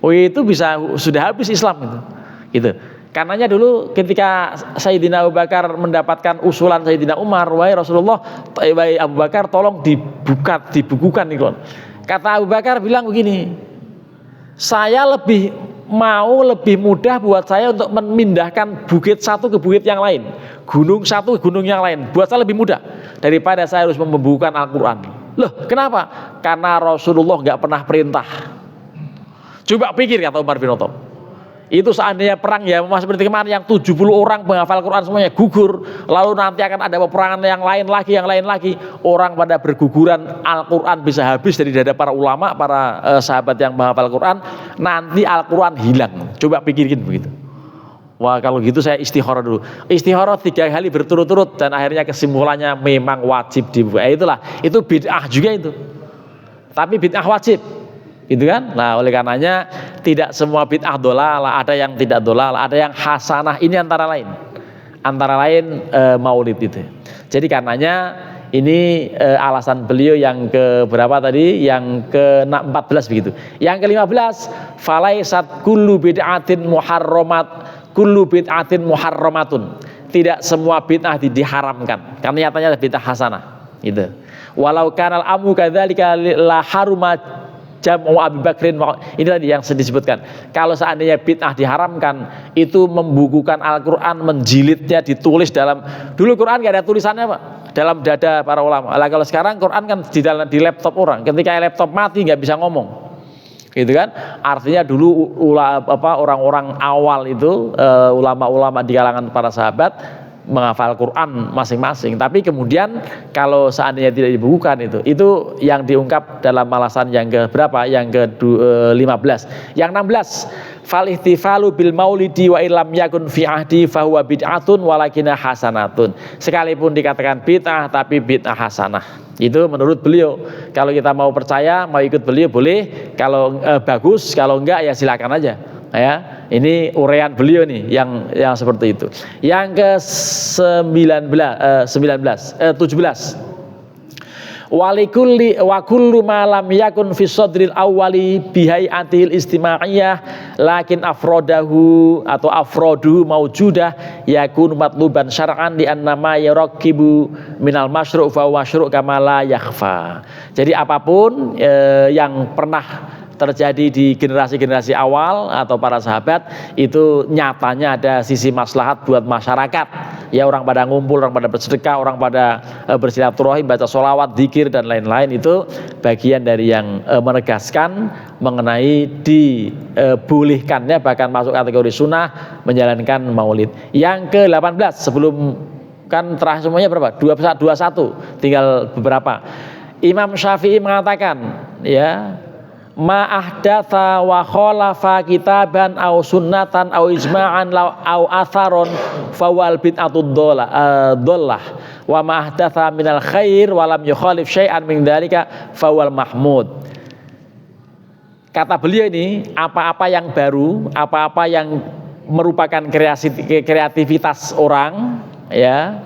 oh itu bisa sudah habis Islam itu. Gitu. Karenanya dulu ketika Sayyidina Abu Bakar mendapatkan usulan Sayyidina Umar, wahai Rasulullah, wahai Abu Bakar, tolong dibukukan nih Quran. Kata Abu Bakar bilang begini, saya lebih mudah buat saya untuk memindahkan bukit satu ke bukit yang lain, gunung satu ke gunung yang lain, buat saya lebih mudah daripada saya harus membukukan Al-Quran. Loh, kenapa? Karena Rasulullah nggak pernah perintah. Coba pikir, kata Umar bin Khattab, itu seandainya perang ya seperti kemarin yang 70 orang menghafal Quran semuanya gugur, lalu nanti akan ada peperangan yang lain lagi, orang pada berguguran, Al-Quran bisa habis dari dada para ulama, para sahabat yang menghafal Quran, nanti Al-Quran hilang. Coba pikirin begitu. Wah, kalau gitu saya istikharah dulu. Istikharah 3 kali berturut-turut dan akhirnya kesimpulannya memang wajib dibuka. Itulah, itu bid'ah juga itu. Tapi bid'ah wajib. Gitu kan? Nah, oleh karenanya tidak semua bid'ah dolalah, ada yang tidak dolalah, ada yang hasanah. Ini antara lain maulid itu. Jadi karenanya ini alasan beliau yang ke berapa tadi? Yang ke-14 begitu. Yang ke-15, falaisat kullu bid'atin muharramatun. Tidak semua bid'ah diharamkan. Karena nyatanya bid'ah hasanah. Gitu. Walau kanal amu kadzalika la haruma jam'u Abi Bakrin, ini tadi yang disebutkan. Kalau seandainya bid'ah diharamkan, itu membukukan Al-Quran, menjilidnya, ditulis dalam. Dulu Quran gak ada tulisannya Pak, dalam dada para ulama. Lah kalau sekarang Quran kan di laptop orang. Ketika laptop mati nggak bisa ngomong, gitu kan? Artinya dulu orang-orang awal itu ulama-ulama di kalangan para sahabat menghafal Quran masing-masing. Tapi kemudian kalau seandainya tidak dibukukan itu yang diungkap dalam alasan yang ke berapa? Yang ke-15. Yang 16, fal ihtifalu bil maulidi wa illam yakun fi ahdi fahuwa bid'atun walakinna hasanatun. Sekalipun dikatakan bid'ah tapi bid'ah hasanah. Itu menurut beliau. Kalau kita mau percaya, mau ikut beliau boleh. Kalau bagus, kalau enggak ya silakan aja. Ya, ini uraian beliau nih yang seperti itu. Yang ke-17 walikulli wa kullu ma lam yakun fi sadril awwali bihai'atil istima'iyah lakin afrodahu maujudah yakun matluban syar'an li annama yarakibu minal masyru' fa masyru' kama la yakhfa. Jadi apapun yang pernah terjadi di generasi-generasi awal atau para sahabat itu nyatanya ada sisi maslahat buat masyarakat ya, orang pada ngumpul, orang pada bersedekah, orang pada bersilaturahim, baca sholawat, zikir dan lain-lain, itu bagian dari yang menegaskan mengenai dibolehkannya bahkan masuk kategori sunnah menjalankan maulid. Yang ke-18 sebelum kan terakhir semuanya berapa? 21, tinggal beberapa. Imam Syafi'i mengatakan ya, ma ahdatha wa khalafa kitaban au sunnatan au ijma'an au atharon fawal bid'atud dhallah wa ma ahdatha minal khair wa lam yukhalif syai'an min dzalika fawal mahmud. Kata beliau ini, apa-apa yang baru, apa-apa yang merupakan kreativitas orang ya,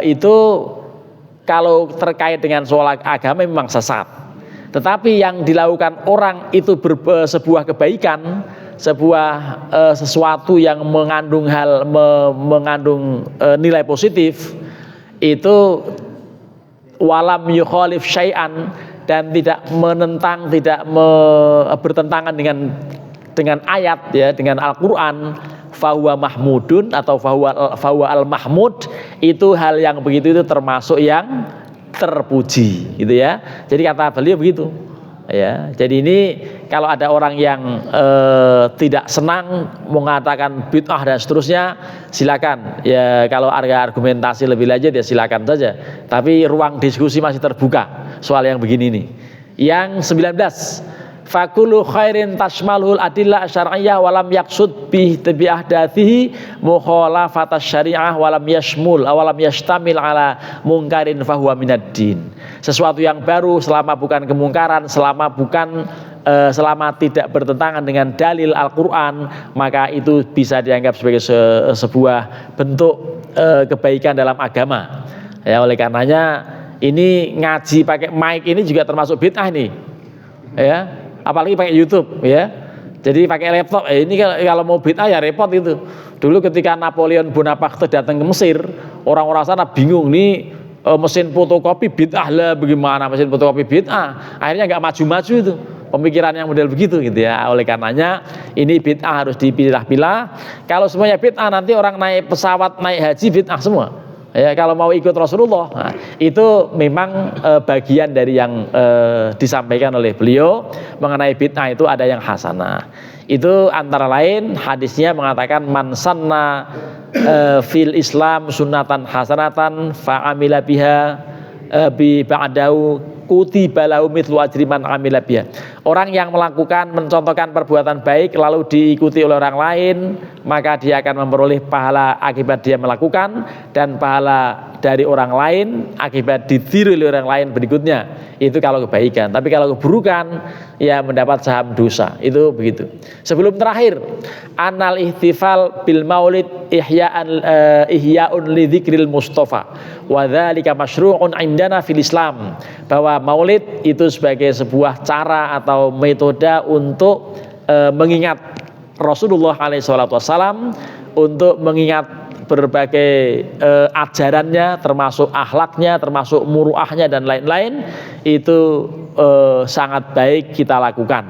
itu kalau terkait dengan soal agama memang sesat. Tetapi yang dilakukan orang itu sebuah kebaikan, sesuatu yang mengandung nilai positif, itu walam yukhalif syai'an, dan tidak menentang, tidak bertentangan dengan ayat ya, dengan Al-Qur'an, fahuwa mahmudun atau fahuwa al-mahmud, itu hal yang begitu itu termasuk yang terpuji gitu ya. Jadi kata beliau begitu. Ya, jadi ini kalau ada orang yang tidak senang mengatakan bid'ah dan seterusnya, silakan. Ya, kalau ada argumentasi lebih lanjut ya silakan saja. Tapi ruang diskusi masih terbuka soal yang begini nih. Yang 19, fakulu khairin tashmalul adillah syar'iyyah walam yaksud bi ahdathihi mukhalafatas syariah walam yashtamil ala mungkarin fahuwa minaddin. Sesuatu yang baru selama bukan kemungkaran, selama tidak bertentangan dengan dalil Al-Qur'an, maka itu bisa dianggap sebagai sebuah bentuk kebaikan dalam agama. Ya, oleh karenanya ini ngaji pakai mic ini juga termasuk bid'ah nih. Ya, apalagi pakai YouTube ya. Jadi pakai laptop, ini kalau mau bid'ah ya repot itu. Dulu ketika Napoleon Bonaparte datang ke Mesir, orang-orang sana bingung nih, mesin fotokopi bid'ah lah, bagaimana mesin fotokopi bid'ah. Akhirnya nggak maju-maju itu pemikiran yang model begitu gitu ya. Oleh karenanya ini bid'ah harus dipilah-pilah. Kalau semuanya bid'ah, nanti orang naik pesawat, naik haji bid'ah semua. Ya, kalau mau ikut Rasulullah, nah, itu memang bagian dari yang disampaikan oleh beliau mengenai bid'ah itu ada yang hasanah. Itu antara lain hadisnya mengatakan man sanna fil Islam sunnatan hasanatan fa'amila biha bi ba'dahu kutiba lahu mithlu ajri man amila biha. Orang yang melakukan, mencontohkan perbuatan baik lalu diikuti oleh orang lain, maka dia akan memperoleh pahala akibat dia melakukan, dan pahala dari orang lain akibat ditiru oleh orang lain berikutnya. Itu kalau kebaikan. Tapi kalau keburukan, ya mendapat saham dosa. Itu begitu. Sebelum terakhir, anal ihtifal bil maulid ihya'un li dzikril mustafa wa dzalika masyru'un indana fil Islam. Bahwa maulid itu sebagai sebuah cara atau metode untuk mengingat Rasulullah SAW, untuk mengingat berbagai ajarannya, termasuk akhlaknya, termasuk muruahnya dan lain-lain, itu sangat baik kita lakukan.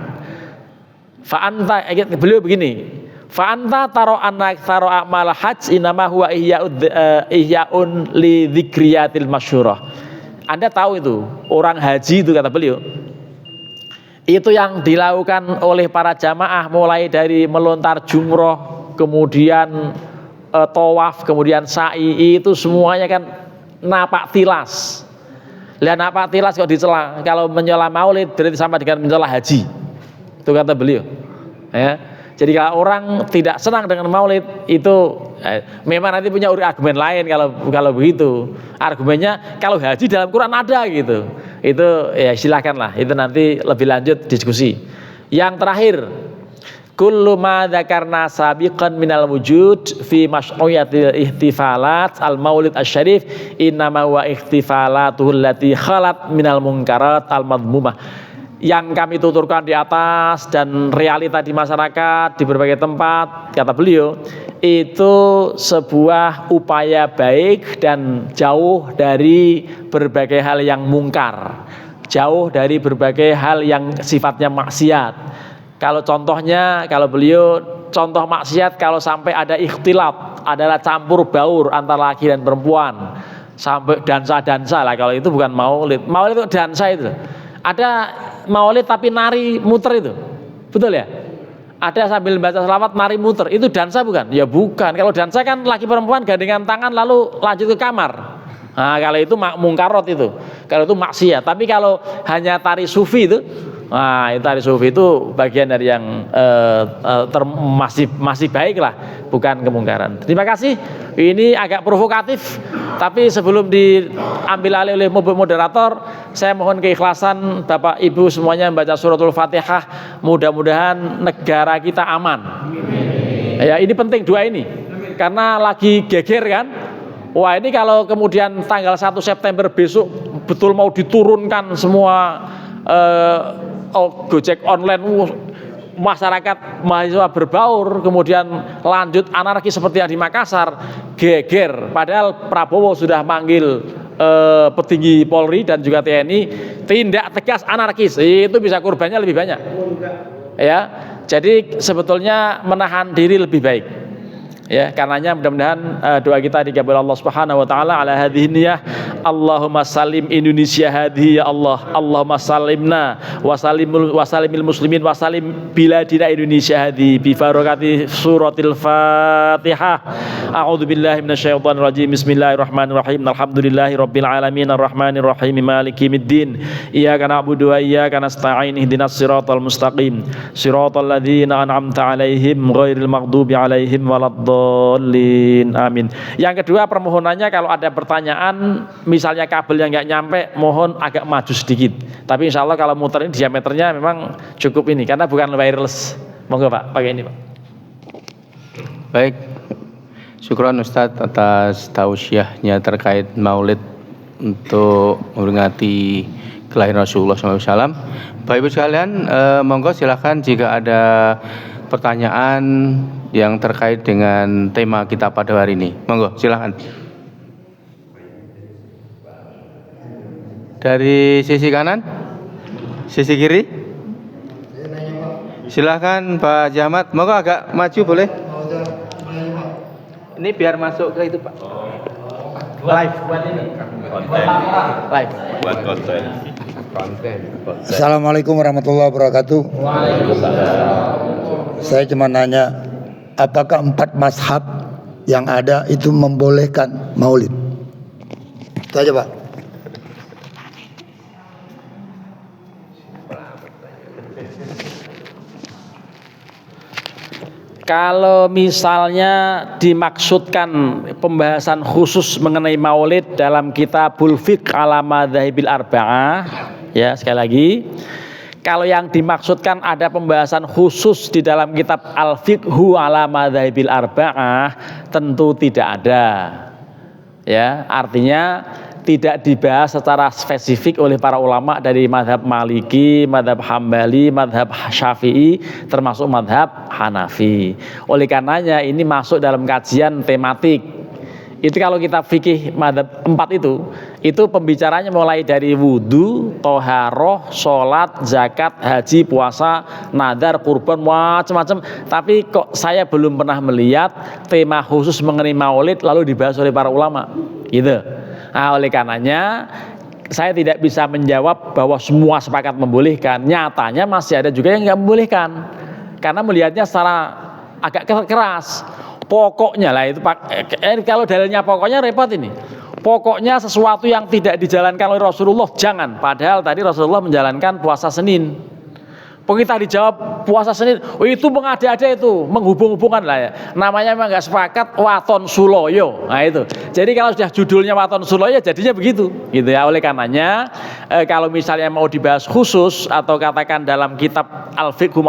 Fa'anta, beliau begini, fa'anta taro anak taro amal hajj inama huwa ihya'un li dzikriyatil masyhurah. Anda tahu itu orang haji itu, kata beliau, itu yang dilakukan oleh para jamaah mulai dari melontar jumroh, kemudian tawaf, kemudian sa'i, itu semuanya kan napak tilas. Lihat napak tilas kok dicela. Kalau mencela maulid berarti sama dengan mencela haji. Itu kata beliau. Ya. Jadi kalau orang tidak senang dengan maulid itu memang nanti punya argumen lain kalau begitu. Argumennya kalau haji dalam Quran ada gitu. Itu ya silakanlah, itu nanti lebih lanjut diskusi. Yang terakhir, kullu ma dzakarna sabiqan minal wujud fi masyru'iyatil ihtifalat al maulid asy-syarif innama huwa ihtifalatuhul lati khalat minal munkarat al madmumah. Yang kami tuturkan di atas dan realita di masyarakat di berbagai tempat, kata beliau, itu sebuah upaya baik dan jauh dari berbagai hal yang mungkar, jauh dari berbagai hal yang sifatnya maksiat. Kalau contohnya, kalau beliau contoh maksiat kalau sampai ada ikhtilat, adalah campur baur antara laki dan perempuan, sampai dansa-dansa lah. Kalau itu bukan maulid. Maulid itu dansa itu. Ada maulid tapi nari muter itu, betul ya? Ada sambil baca selawat nari muter, itu dansa bukan? Ya bukan. Kalau dansa kan laki perempuan gandengan tangan lalu lanjut ke kamar. Nah, kalau itu mungkarot itu. Kalau itu maksiat. Tapi kalau hanya tari sufi itu, nah, tari sufi itu bagian dari yang masih baik lah, bukan kemungkaran. Terima kasih. Ini agak provokatif, tapi sebelum diambil alih oleh moderator, saya mohon keikhlasan Bapak Ibu semuanya membaca suratul Fatihah. Mudah-mudahan negara kita aman. Ya, ini penting doa ini, karena lagi geger kan. Wah, ini kalau kemudian tanggal 1 September besok betul mau diturunkan semua Gojek online, masyarakat mahasiswa berbaur, kemudian lanjut anarki seperti yang di Makassar, geger. Padahal Prabowo sudah manggil petinggi Polri dan juga TNI, tindak tegas anarkis, itu bisa kurbannya lebih banyak. Ya, jadi sebetulnya menahan diri lebih baik. Ya, karenanya mudah-mudahan doa kita dikabul Allah Subhanahu wa taala ala hadhihi niyah. Allahumma salim Indonesia hadhihi ya Allah. Allahumma salimna wa salimil muslimin wa salim biladina Indonesia hadhihi bi barakati suratil Fatihah. A'udzu billahi minasyaitonir rajim. Bismillahirrahmanirrahim. Alhamdulillahi rabbil alamin arrahmanir rahim maliki yaumiddin. Iyyaka na'budu wa iyyaka nasta'in ihdinas siratal mustaqim. Siratal ladzina an'amta 'alaihim ghairil maghdubi 'alaihim waladdallin. Amin. Yang kedua, permohonannya kalau ada pertanyaan, misalnya kabel yang nggak nyampe, mohon agak maju sedikit. Tapi insya Allah kalau muter ini diameternya memang cukup ini, karena bukan wireless. Monggo Pak, pakai ini Pak. Baik, syukran Ustadz atas tausiahnya terkait Maulid untuk memperingati kelahiran Rasulullah SAW. Bapak Ibu sekalian, monggo silakan jika ada pertanyaan yang terkait dengan tema kita pada hari ini. Monggo, silakan. Dari sisi kanan, sisi kiri. Silakan Pak Jamat. Monggo agak maju boleh. Ini biar masuk ke itu Pak. Live. Live. Buat konten. Assalamualaikum warahmatullahi wabarakatuh. Saya cuma nanya, apakah 4 mazhab yang ada itu membolehkan maulid? Itu aja Pak. Kalau misalnya dimaksudkan pembahasan khusus mengenai maulid dalam kitabul fiqh ala madzahibil arba'ah, ya sekali lagi, kalau yang dimaksudkan ada pembahasan khusus di dalam kitab al-fiqhu ala madzahibil arba'ah, tentu tidak ada. Ya, artinya tidak dibahas secara spesifik oleh para ulama dari madhab Maliki, madhab Hambali, madhab Syafi'i, termasuk madhab Hanafi. Oleh karenanya ini masuk dalam kajian tematik. Itu kalau kita fikih madhab 4 itu pembicaranya mulai dari wudhu, toharoh, sholat, zakat, haji, puasa, nadar, kurban, macam-macam. Tapi kok saya belum pernah melihat tema khusus mengenai maulid lalu dibahas oleh para ulama, gitu. Nah, oleh karenanya saya tidak bisa menjawab bahwa semua sepakat membolehkan. Nyatanya masih ada juga yang nggak membolehkan, karena melihatnya secara agak keras. Pokoknya lah itu Pak, kalau dalilnya pokoknya repot ini. Pokoknya sesuatu yang tidak dijalankan oleh Rasulullah jangan. Padahal tadi Rasulullah menjalankan puasa Senin. Kita dijawab puasa Senin, oh itu mengada-ada, itu menghubung-hubungkan lah ya. Namanya memang nggak sepakat, waton suloyo. Nah itu. Jadi kalau sudah judulnya waton suloyo jadinya begitu, gitu ya. Oleh karenanya kalau misalnya mau dibahas khusus atau katakan dalam kitab al-fiqhu,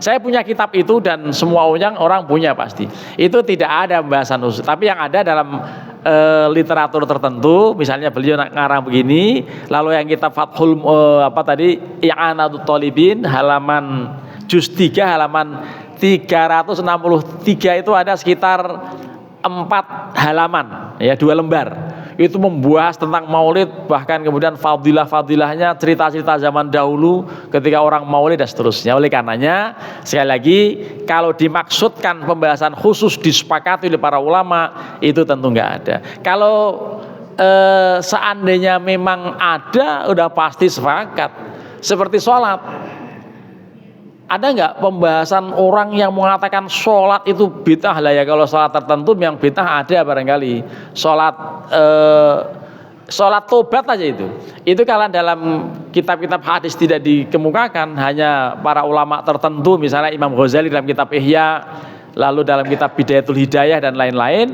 saya punya kitab itu dan semua orang punya pasti. Itu tidak ada pembahasan khusus. Tapi yang ada dalam literatur tertentu, misalnya beliau ngarang begini, lalu yang kitab Fathul I'anatul Thalibin halaman juz 3 halaman 363 itu ada sekitar 4 halaman ya, 2 lembar. Itu membahas tentang maulid, bahkan kemudian fadilah-fadilahnya, cerita-cerita zaman dahulu ketika orang maulid dan seterusnya. Oleh karenanya sekali lagi, kalau dimaksudkan pembahasan khusus disepakati oleh para ulama, itu tentu nggak ada. Kalau seandainya memang ada, udah pasti sepakat. Seperti sholat, ada nggak pembahasan orang yang mengatakan sholat itu bid'ah lah ya? Kalau sholat tertentu yang bid'ah ada barangkali. Sholat tobat aja itu kalau dalam kitab-kitab hadis tidak dikemukakan, hanya para ulama tertentu, misalnya Imam Ghazali dalam kitab Ihya, lalu dalam kitab Bidayatul Hidayah dan lain-lain,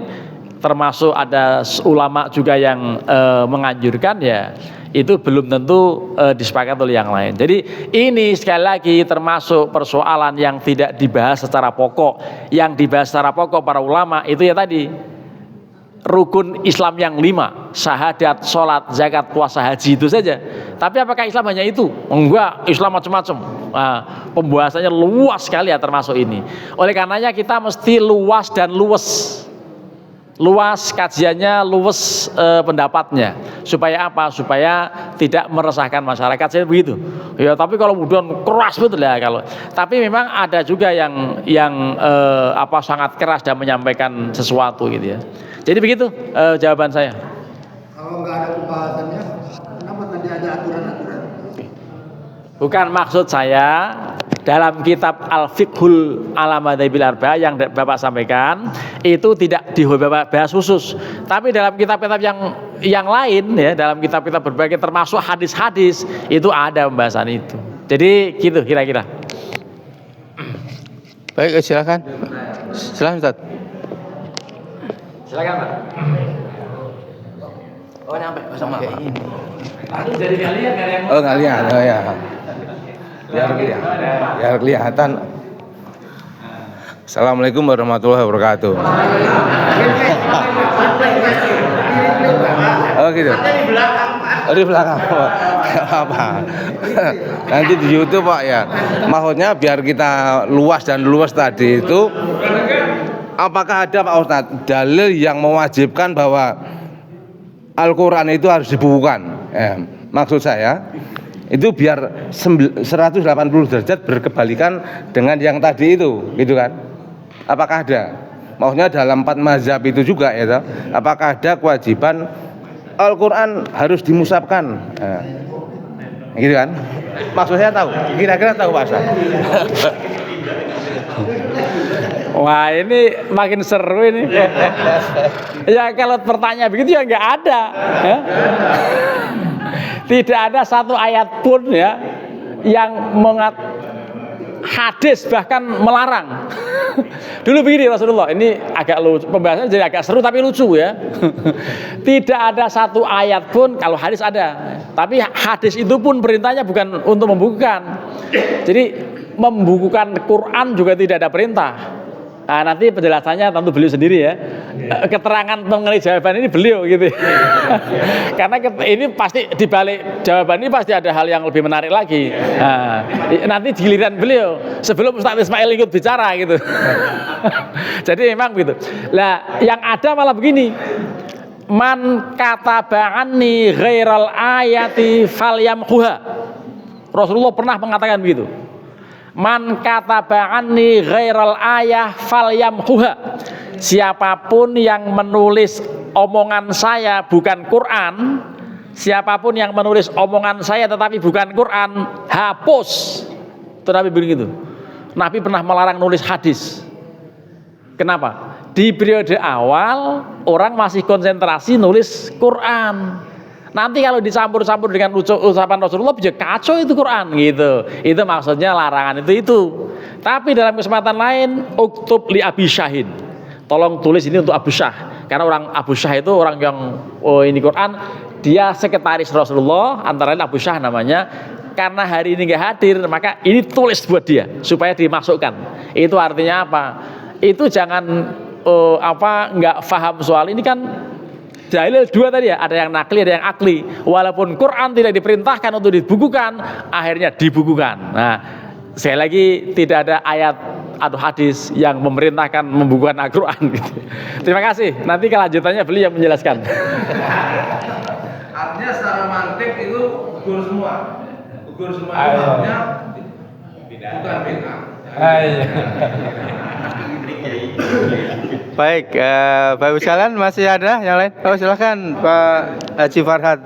termasuk ada ulama juga yang menganjurkan, ya itu belum tentu disepakati oleh yang lain. Jadi ini sekali lagi termasuk persoalan yang tidak dibahas secara pokok. Yang dibahas secara pokok para ulama itu ya tadi, rukun Islam yang 5, syahadat, sholat, zakat, puasa, haji, itu saja. Tapi apakah Islam hanya itu? Enggak, Islam macam-macam. Nah, pembahasannya luas sekali ya termasuk ini. Oleh karenanya kita mesti luas dan luwes. Luas kajiannya, luwes pendapatnya. Supaya apa? Supaya tidak meresahkan masyarakat. Saya begitu. Ya, tapi kalau kemudian keras betul ya kalau. Tapi memang ada juga yang sangat keras dan menyampaikan sesuatu gitu ya. Jadi begitu jawaban saya. Kalau nggak ada pembahasannya, kenapa tadi ada aturan-aturan? Bukan maksud saya dalam kitab Al-Fiqhul ala Madzhabil Arba'ah yang Bapak sampaikan itu tidak dibahas khusus. Tapi dalam kitab-kitab yang lain ya, dalam kitab-kitab berbagai termasuk hadis-hadis itu ada pembahasan itu. Jadi gitu kira-kira. Baik, silakan. Silakan Ustaz. Silakan Pak. Oh nyampe sama Pak. Aku jadi nggak lihat nggak ada yang. Oh nggak lihat, oh ya. Biar kelihatan. Assalamualaikum warahmatullahi wabarakatuh. Oh gitu. Oh di belakang. Apa? Nanti di YouTube Pak ya. Maksudnya biar kita luas dan luas tadi itu. Apakah ada Pak Ustadz dalil yang mewajibkan bahwa Al-Quran itu harus dibukukan? Maksud saya itu biar 180 derajat berkebalikan dengan yang tadi itu, gitu kan? Apakah ada? Maksudnya dalam 4 mazhab itu juga ya, apakah ada kewajiban Al-Quran harus dimusabkan? Gitu kan? Maksud saya tahu, kira-kira tahu Pak Ustadz? Wah ini makin seru ini. Ya kalau pertanyaan begitu ya nggak ada. Ya. Tidak ada satu ayat pun ya yang hadis bahkan melarang. Dulu begini Rasulullah, ini agak lucu, pembahasannya jadi agak seru tapi lucu ya. Tidak ada satu ayat pun, kalau hadis ada, tapi hadis itu pun perintahnya bukan untuk membukukan. Jadi membukukan Quran juga tidak ada perintah. Nah, nanti penjelasannya tentu beliau sendiri ya. Keterangan mengenai jawaban ini beliau gitu. Karena ini pasti di balik jawaban ini pasti ada hal yang lebih menarik lagi. Nah, nanti giliran beliau sebelum Ustaz Ismail ikut bicara gitu. Jadi memang gitu. Lah, yang ada malah begini. Man kataba'anni ghairal ayati falyamhuha. Rasulullah pernah mengatakan begitu. Man kataba'anni ghairal ayah falyamhuha. Siapapun yang menulis omongan saya bukan Quran, siapapun yang menulis omongan saya tetapi bukan Quran, hapus. Itu Nabi bilang gitu. Nabi pernah melarang nulis hadis. Kenapa? Di periode awal orang masih konsentrasi nulis Quran. Nanti kalau dicampur-campur dengan ucapan Rasulullah bisa kacau itu Quran gitu. Itu maksudnya larangan itu. Tapi dalam kesempatan lain uktub li Abi Syahin. Tolong tulis ini untuk Abu Syah. Karena orang Abu Syah itu orang yang ini Quran, dia sekretaris Rasulullah, antara lain Abu Syah namanya. Karena hari ini nggak hadir, maka ini tulis buat dia supaya dimasukkan. Itu artinya apa? Itu jangan nggak paham soal ini kan. Dalil dua tadi ya, ada yang nakli, ada yang akli. Walaupun Quran tidak diperintahkan untuk dibukukan, akhirnya dibukukan. Nah, sekali lagi tidak ada ayat atau hadis yang memerintahkan membukukan Al-Quran. Gitu. Terima kasih. Nanti kelanjutannya beliau yang menjelaskan. Artinya secara mantik itu gugur semua. Gugur semua itu artinya bukan bid'ah. Baik, Pak Usalan masih ada yang lain? Oh silakan Pak Haji Farhad.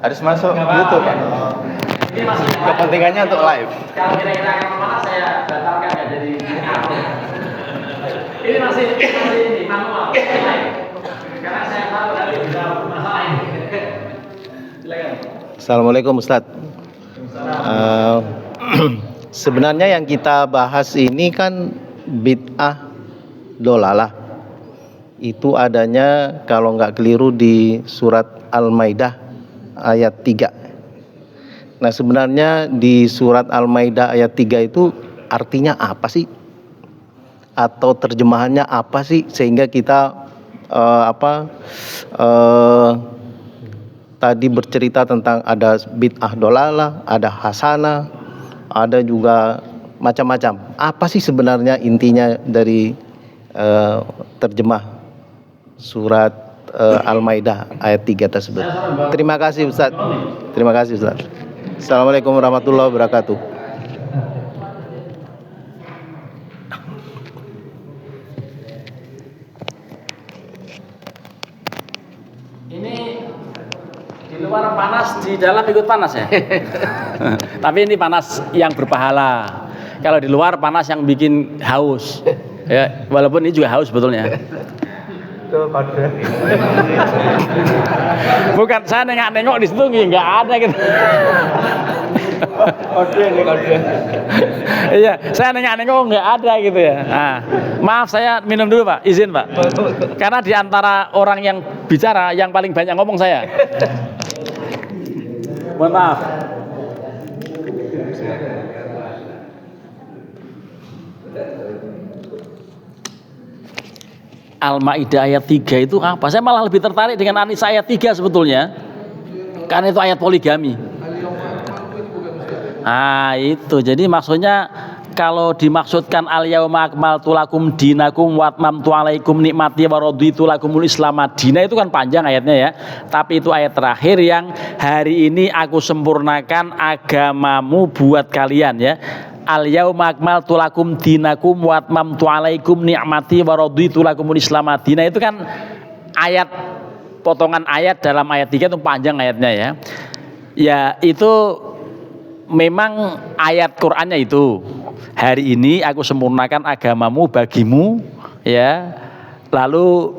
Harus masuk YouTube Pak. Ini masih Kepentingannya untuk live. Kalau kira-kira akan kemana saya batalkan ya jadi. Ini masih ini manual. Karena saya tahu nanti bisa masalah ini. Silakan. Assalamualaikum Ustadz. Sebenarnya yang kita bahas ini kan bid'ah dolalah. Itu adanya kalau nggak keliru di surat Al-Maidah ayat 3. Nah sebenarnya di surat Al-Maidah ayat 3 itu artinya apa sih? atau terjemahannya apa sih sehingga kita tadi bercerita tentang ada bid'ah dolalah, ada hasanah, ada juga macam-macam. Apa sih sebenarnya intinya dari terjemah surat Al-Maidah ayat 3 tersebut? Terima kasih Ustaz. Terima kasih Ustaz. Assalamualaikum warahmatullahi wabarakatuh. Di luar panas, di dalam ikut panas ya. Tapi ini panas yang berpahala. Kalau di luar panas yang bikin haus. Ya, walaupun ini juga haus sebetulnya. Bukan saya nengok di situ nggak ada gitu. Iya, saya nengok nggak ada gitu ya. Nah, maaf saya minum dulu Pak, izin Pak. Karena di antara orang yang bicara yang paling banyak ngomong saya. Mohon maaf. Al-Maidah ayat 3 itu apa? Saya malah lebih tertarik dengan ayat 3 sebetulnya. Karena itu ayat poligami. Ah itu, jadi maksudnya kalau dimaksudkan al-yauma akmaltu lakum dinakum wa atmamtu alaikum nikmati wa raditu lakumul islam madina, itu kan panjang ayatnya ya. Tapi itu ayat terakhir yang hari ini aku sempurnakan agamamu buat kalian ya. Al-yauma akmaltu lakum dinakum wa atmamtu alaikum nikmati wa raditu lakumul islam madina, itu kan ayat, potongan ayat dalam ayat 3 itu panjang ayatnya ya. Ya itu memang ayat Qur'annya itu. Hari ini aku sempurnakan agamamu bagimu ya. Lalu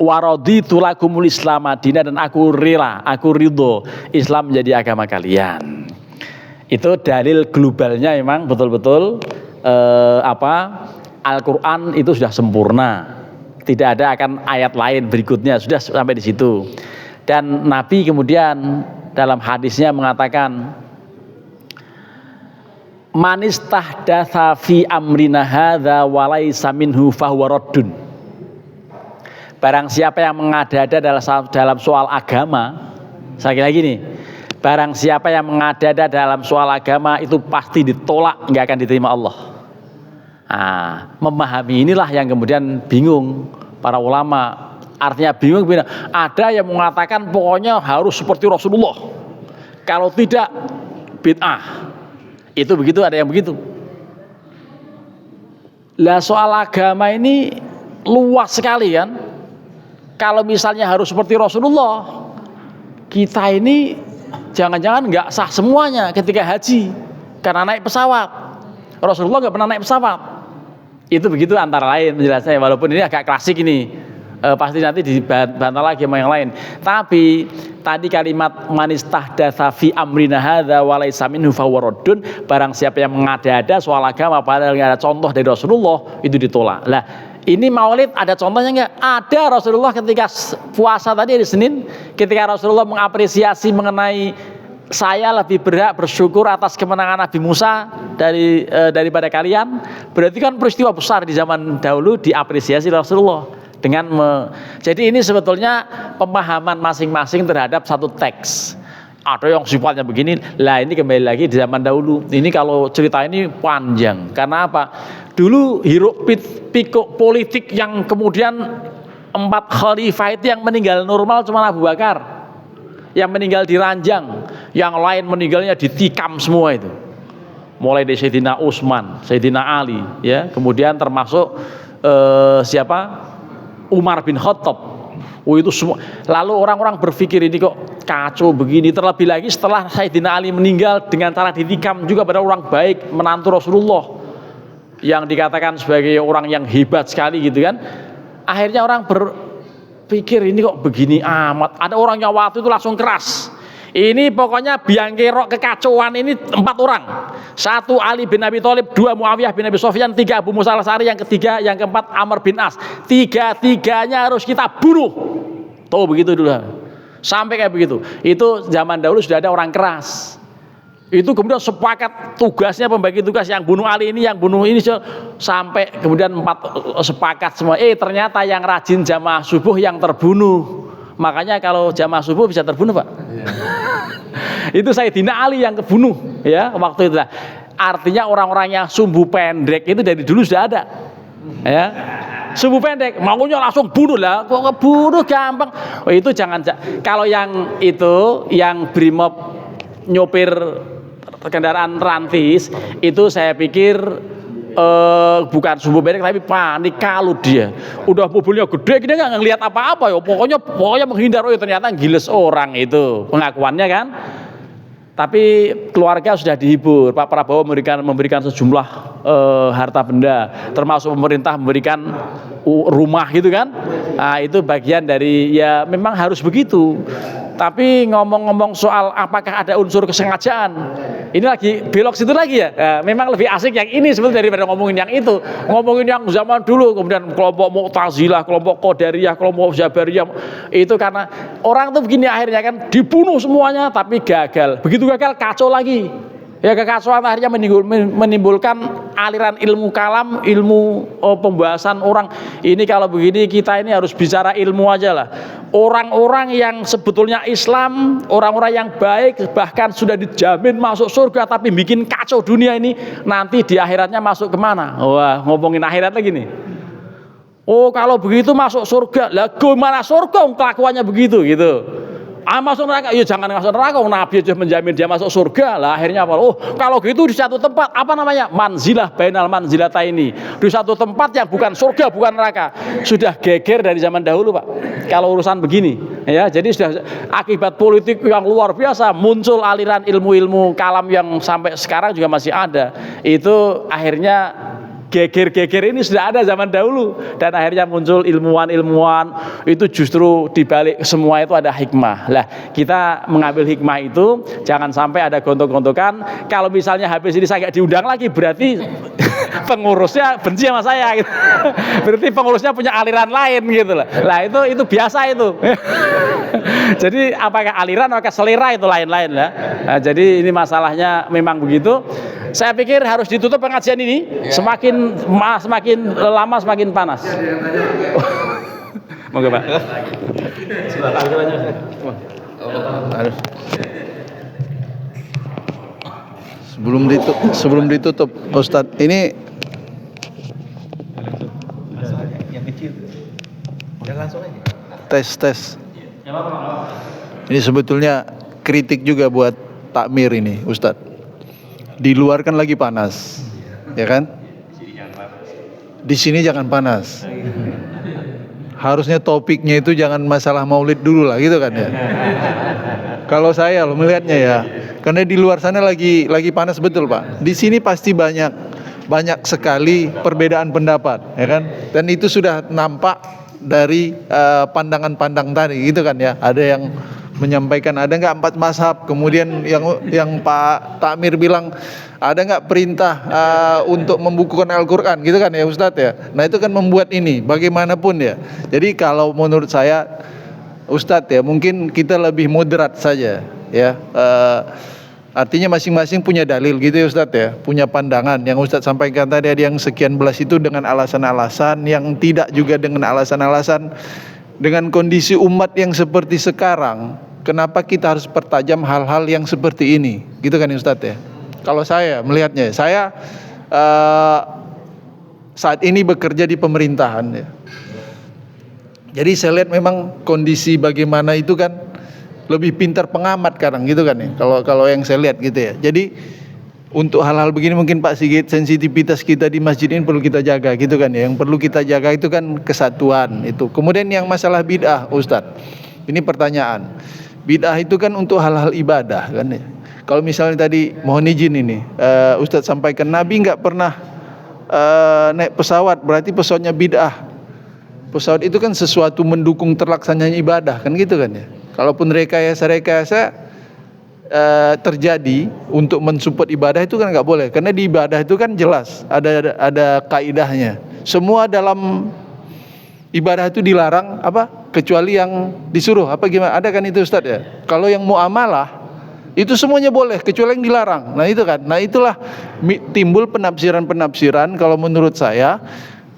waraditu lakumul islam madina, dan aku rela, aku ridho Islam menjadi agama kalian. Itu dalil globalnya memang betul-betul Al-Qur'an itu sudah sempurna. Tidak ada akan ayat lain berikutnya, sudah sampai di situ. Dan Nabi kemudian dalam hadisnya mengatakan, manis tahdatsa fi amrina hadza wa laisa minhu fahuwa raddun. Barang siapa yang mengada-ada dalam soal agama, sekali lagi nih, barang siapa yang mengada-ada dalam soal agama itu pasti ditolak, nggak akan diterima Allah. Nah, memahami inilah yang kemudian bingung para ulama. Artinya bingung, ada yang mengatakan pokoknya harus seperti Rasulullah, kalau tidak bid'ah. Itu begitu, ada yang begitu. Lah soal agama ini luas sekali kan. Kalau misalnya harus seperti Rasulullah, kita ini jangan-jangan nggak sah semuanya ketika haji karena naik pesawat. Rasulullah nggak pernah naik pesawat. Itu begitu antara lain penjelasannya. Walaupun ini agak klasik ini, pasti nanti dibantah lagi sama yang lain. Tapi tadi kalimat manis tahdatsa fi amrina hadza wa laisa minhu fahuwa raddun, barang siapa yang mengada-ada soal agama padahal nggak ada contoh dari Rasulullah, itu ditolak. Lah ini maulid ada contohnya nggak? Ada. Rasulullah ketika puasa tadi hari Senin, ketika Rasulullah mengapresiasi mengenai saya lebih berhak bersyukur atas kemenangan Nabi Musa daripada kalian, berarti kan peristiwa besar di zaman dahulu diapresiasi Rasulullah dengan jadi ini sebetulnya pemahaman masing-masing terhadap satu teks. Ada yang sifatnya begini, lah ini kembali lagi di zaman dahulu. Ini kalau cerita ini panjang, karena apa? Dulu hiruk pikuk politik yang kemudian 4 khalifah itu yang meninggal normal cuma Abu Bakar, yang meninggal diranjang, yang lain meninggalnya ditikam semua itu. Mulai dari Sayyidina Utsman, Sayyidina Ali, ya, kemudian termasuk siapa? Umar bin Khattab. Itu semua. Lalu orang-orang berpikir ini kok kacau begini. Terlebih lagi setelah Sayyidina Ali meninggal dengan cara ditikam juga pada orang baik, menantu Rasulullah yang dikatakan sebagai orang yang hebat sekali gitu kan. Akhirnya orang berpikir ini kok begini amat. Ada orang yang waktu itu langsung keras. Ini pokoknya biang kerok kekacauan ini 4 orang. 1 Ali bin Abi Thalib, 2 Muawiyah bin Abi Sufyan, 3 Abu Musa al-Asy'ari, yang ketiga, yang keempat Amr bin As. 3-tiganya harus kita bunuh. Tuh begitu dulu. Sampai kayak begitu. Itu zaman dahulu sudah ada orang keras. Itu kemudian sepakat tugasnya, pembagi tugas, yang bunuh Ali ini, yang bunuh ini, sampai kemudian 4 sepakat semua. Ternyata yang rajin jamaah subuh yang terbunuh. Makanya kalau jamaah subuh bisa terbunuh, Pak. Itu Sayyidina Ali yang kebunuh ya waktu itu. Artinya orang-orang yang sumbu pendek itu dari dulu sudah ada. Ya. Sumbu pendek, maunya langsung bunuh lah. Kok bunuh gampang. Itu jangan. Kalau yang itu yang Brimob nyopir kendaraan rantis itu saya pikir bukan sumbu pendek tapi panik kalut dia. Udah mobilnya gede gini nggak ngelihat apa-apa ya. Pokoknya menghindar. Ternyata giles orang itu pengakuannya kan. Tapi keluarga sudah dihibur. Pak Prabowo memberikan sejumlah harta benda, termasuk pemerintah memberikan rumah gitu kan. Nah, itu bagian dari ya memang harus begitu. Tapi ngomong-ngomong soal apakah ada unsur kesengajaan, ini lagi belok situ lagi ya. Nah, memang lebih asik yang ini sebetulnya daripada ngomongin yang itu. Ngomongin yang zaman dulu, kemudian kelompok Mu'tazilah, kelompok Qadariyah, kelompok Jabariyah, itu karena orang tuh begini akhirnya kan dibunuh semuanya tapi gagal. Begitu gagal kacau lagi. Ya kekacauan akhirnya menimbulkan aliran ilmu kalam, ilmu pembahasan orang. Ini kalau begini kita ini harus bicara ilmu aja lah. Orang-orang yang sebetulnya Islam, orang-orang yang baik, bahkan sudah dijamin masuk surga tapi bikin kacau dunia ini, nanti di akhiratnya masuk kemana? Wah, ngomongin akhirat lagi nih. Oh kalau begitu masuk surga, lah gimana surga kelakuannya begitu gitu. Masuk neraka, ya jangan masuk neraka. Nabi aja menjamin dia masuk surga lah. Akhirnya apa? Oh kalau gitu di satu tempat apa namanya? Manzilah bainal manzilata ini. Di satu tempat yang bukan surga bukan neraka. Sudah geger dari zaman dahulu Pak. Kalau urusan begini, ya jadi sudah akibat politik yang luar biasa muncul aliran ilmu-ilmu kalam yang sampai sekarang juga masih ada. Itu akhirnya geger-geger ini sudah ada zaman dahulu dan akhirnya muncul ilmuwan-ilmuwan itu justru dibalik semua itu ada hikmah. Lah kita mengambil hikmah itu jangan sampai ada gontok-gontokan. Kalau misalnya habis ini saya nggak diundang lagi berarti pengurusnya benci sama saya gitu. Berarti pengurusnya punya aliran lain gitu lah. Lah itu biasa itu. Jadi apakah aliran apakah selera itu lain-lain lah. Nah, jadi ini masalahnya memang begitu. Saya pikir harus ditutup pengajian ini. Semakin lama semakin panas. Moga Pak. Sebelum ditutup Ustadz ini tes. Ini sebetulnya kritik juga buat takmir ini Ustadz. Di luar kan lagi panas, ya kan? Di sini jangan panas. Harusnya topiknya itu jangan masalah maulid dulu lah, gitu kan ya? Kalau saya lo melihatnya ya, karena di luar sana lagi panas betul Pak. Di sini pasti banyak sekali perbedaan pendapat, ya kan? Dan itu sudah nampak dari pandangan-pandang tadi, gitu kan ya? Ada yang menyampaikan ada nggak 4 mazhab, kemudian yang Pak Takmir bilang ada nggak perintah untuk membukukan Al-Quran, gitu kan ya Ustadz ya. Nah itu kan membuat ini bagaimanapun ya. Jadi kalau menurut saya Ustadz ya mungkin kita lebih moderat saja ya. Artinya masing-masing punya dalil gitu ya Ustadz ya, punya pandangan. Yang Ustadz sampaikan tadi ada yang sekian belas itu dengan alasan-alasan, yang tidak juga dengan alasan-alasan. Dengan kondisi umat yang seperti sekarang, kenapa kita harus pertajam hal-hal yang seperti ini? Gitu kan Ustadz ya. Kalau saya melihatnya, saya saat ini bekerja di pemerintahan ya. Jadi saya lihat memang kondisi bagaimana itu kan lebih pintar pengamat sekarang gitu kan ya. Kalau yang saya lihat gitu ya. Jadi untuk hal-hal begini mungkin Pak Sigit, sensitivitas kita di masjid ini perlu kita jaga gitu kan ya. Yang perlu kita jaga itu kan kesatuan itu. Kemudian yang masalah bid'ah Ustadz, ini pertanyaan. Bid'ah itu kan untuk hal-hal ibadah kan ya. Kalau misalnya tadi mohon izin ini Ustadz sampaikan Nabi nggak pernah naik pesawat, berarti pesawatnya bid'ah. Pesawat itu kan sesuatu mendukung terlaksananya ibadah kan gitu kan ya. Kalaupun rekayasa terjadi untuk mensupport ibadah itu kan nggak boleh, karena di ibadah itu kan jelas ada kaidahnya. Semua dalam ibadah itu dilarang apa kecuali yang disuruh apa gimana, ada kan itu Ustadz ya. Kalau yang muamalah Itu semuanya boleh kecuali yang dilarang. Nah itu kan, nah itulah timbul penafsiran-penafsiran kalau menurut saya,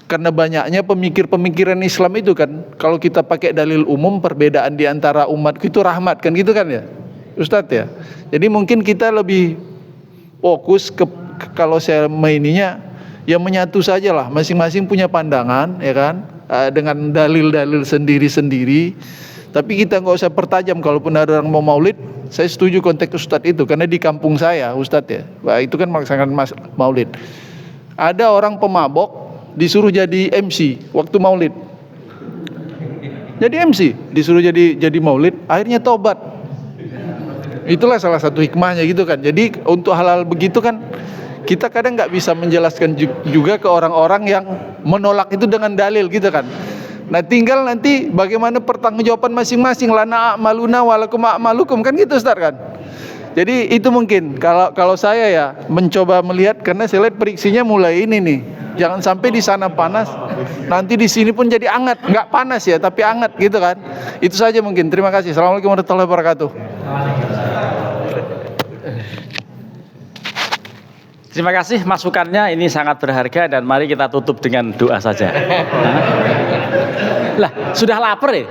karena banyaknya pemikir-pemikiran Islam itu kan, kalau kita pakai dalil umum perbedaan di antara umatku itu rahmat kan gitu kan ya, Ustadz ya. Jadi mungkin kita lebih fokus kalau saya maininya ya menyatu saja lah, masing-masing punya pandangan ya kan, dengan dalil-dalil sendiri-sendiri. Tapi kita nggak usah pertajam. Kalaupun ada orang mau maulid, saya setuju konteks Ustadz itu, karena di kampung saya Ustadz ya, itu kan melaksanakan maulid. Ada orang pemabok disuruh jadi MC waktu maulid. Jadi MC disuruh jadi maulid, akhirnya tobat. Itulah salah satu hikmahnya gitu kan. Jadi untuk hal-hal begitu kan kita kadang nggak bisa menjelaskan juga ke orang-orang yang menolak itu dengan dalil gitu kan. Nah tinggal nanti bagaimana pertanggungjawaban masing-masing, lana a'maluna walakum a'malukum kan gitu Ustaz kan. Jadi itu mungkin kalau saya ya mencoba melihat, karena saya lihat periksinya mulai ini nih. Jangan sampai di sana panas, nanti di sini pun jadi hangat. Nggak panas ya, tapi hangat gitu kan. Itu saja mungkin. Terima kasih. Assalamualaikum warahmatullahi wabarakatuh. Terima kasih masukannya, ini sangat berharga, dan mari kita tutup dengan doa saja. Lah, sudah lapar ya?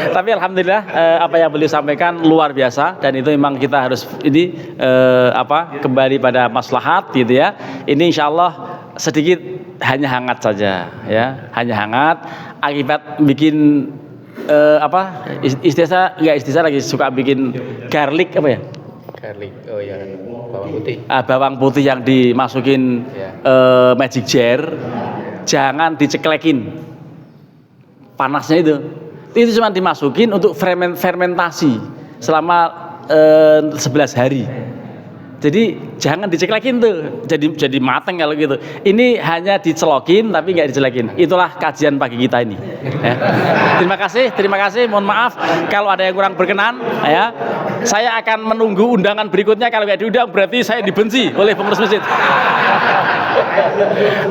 Tapi alhamdulillah apa yang beliau sampaikan luar biasa, dan itu memang kita harus ini kembali pada maslahat gitu ya. Ini insya Allah sedikit hanya hangat saja ya, hanya hangat akibat bikin istilah lagi suka bikin garlic apa ya? Garlic, oh ya, bawang putih. Bawang putih yang dimasukin magic jar, jangan diceklekin. Panasnya itu cuma dimasukin untuk fermentasi selama 11 hari. Jadi jangan diceklekin tuh, jadi mateng kalau gitu. Ini hanya dicelokin tapi nggak dicelekin. Itulah kajian pagi kita ini. Ya. Terima kasih. Mohon maaf kalau ada yang kurang berkenan. Ya, saya akan menunggu undangan berikutnya. Kalau nggak diundang berarti saya dibenci oleh pengurus masjid.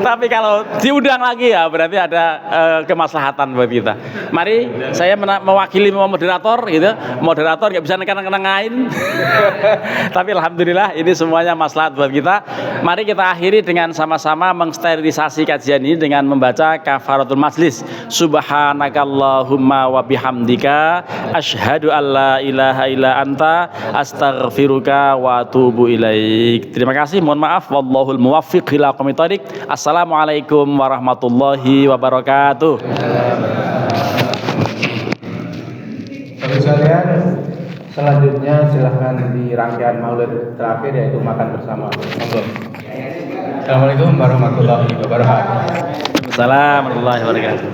Tapi kalau diundang lagi ya berarti ada kemaslahatan buat kita. Mari saya mewakili moderator gitu. Moderator nggak bisa nengain. Tapi alhamdulillah ini semuanya maslahat buat kita. Mari kita akhiri dengan sama-sama mengsterilisasi kajian ini dengan membaca kafaratul majlis. Subhanakallahumma wa bihamdika asyhadu alla ilaha illa anta astaghfiruka wa atubu ilaik. Terima kasih, mohon maaf, wallahul muwaffiq ila aqwamit thoriq. Assalamualaikum warahmatullahi wabarakatuh. Bapak sekalian, selanjutnya silahkan di rangkaian maulid terakhir yaitu makan bersama. Monggo. Assalamualaikum warahmatullahi wabarakatuh. Assalamualaikum warahmatullahi wabarakatuh.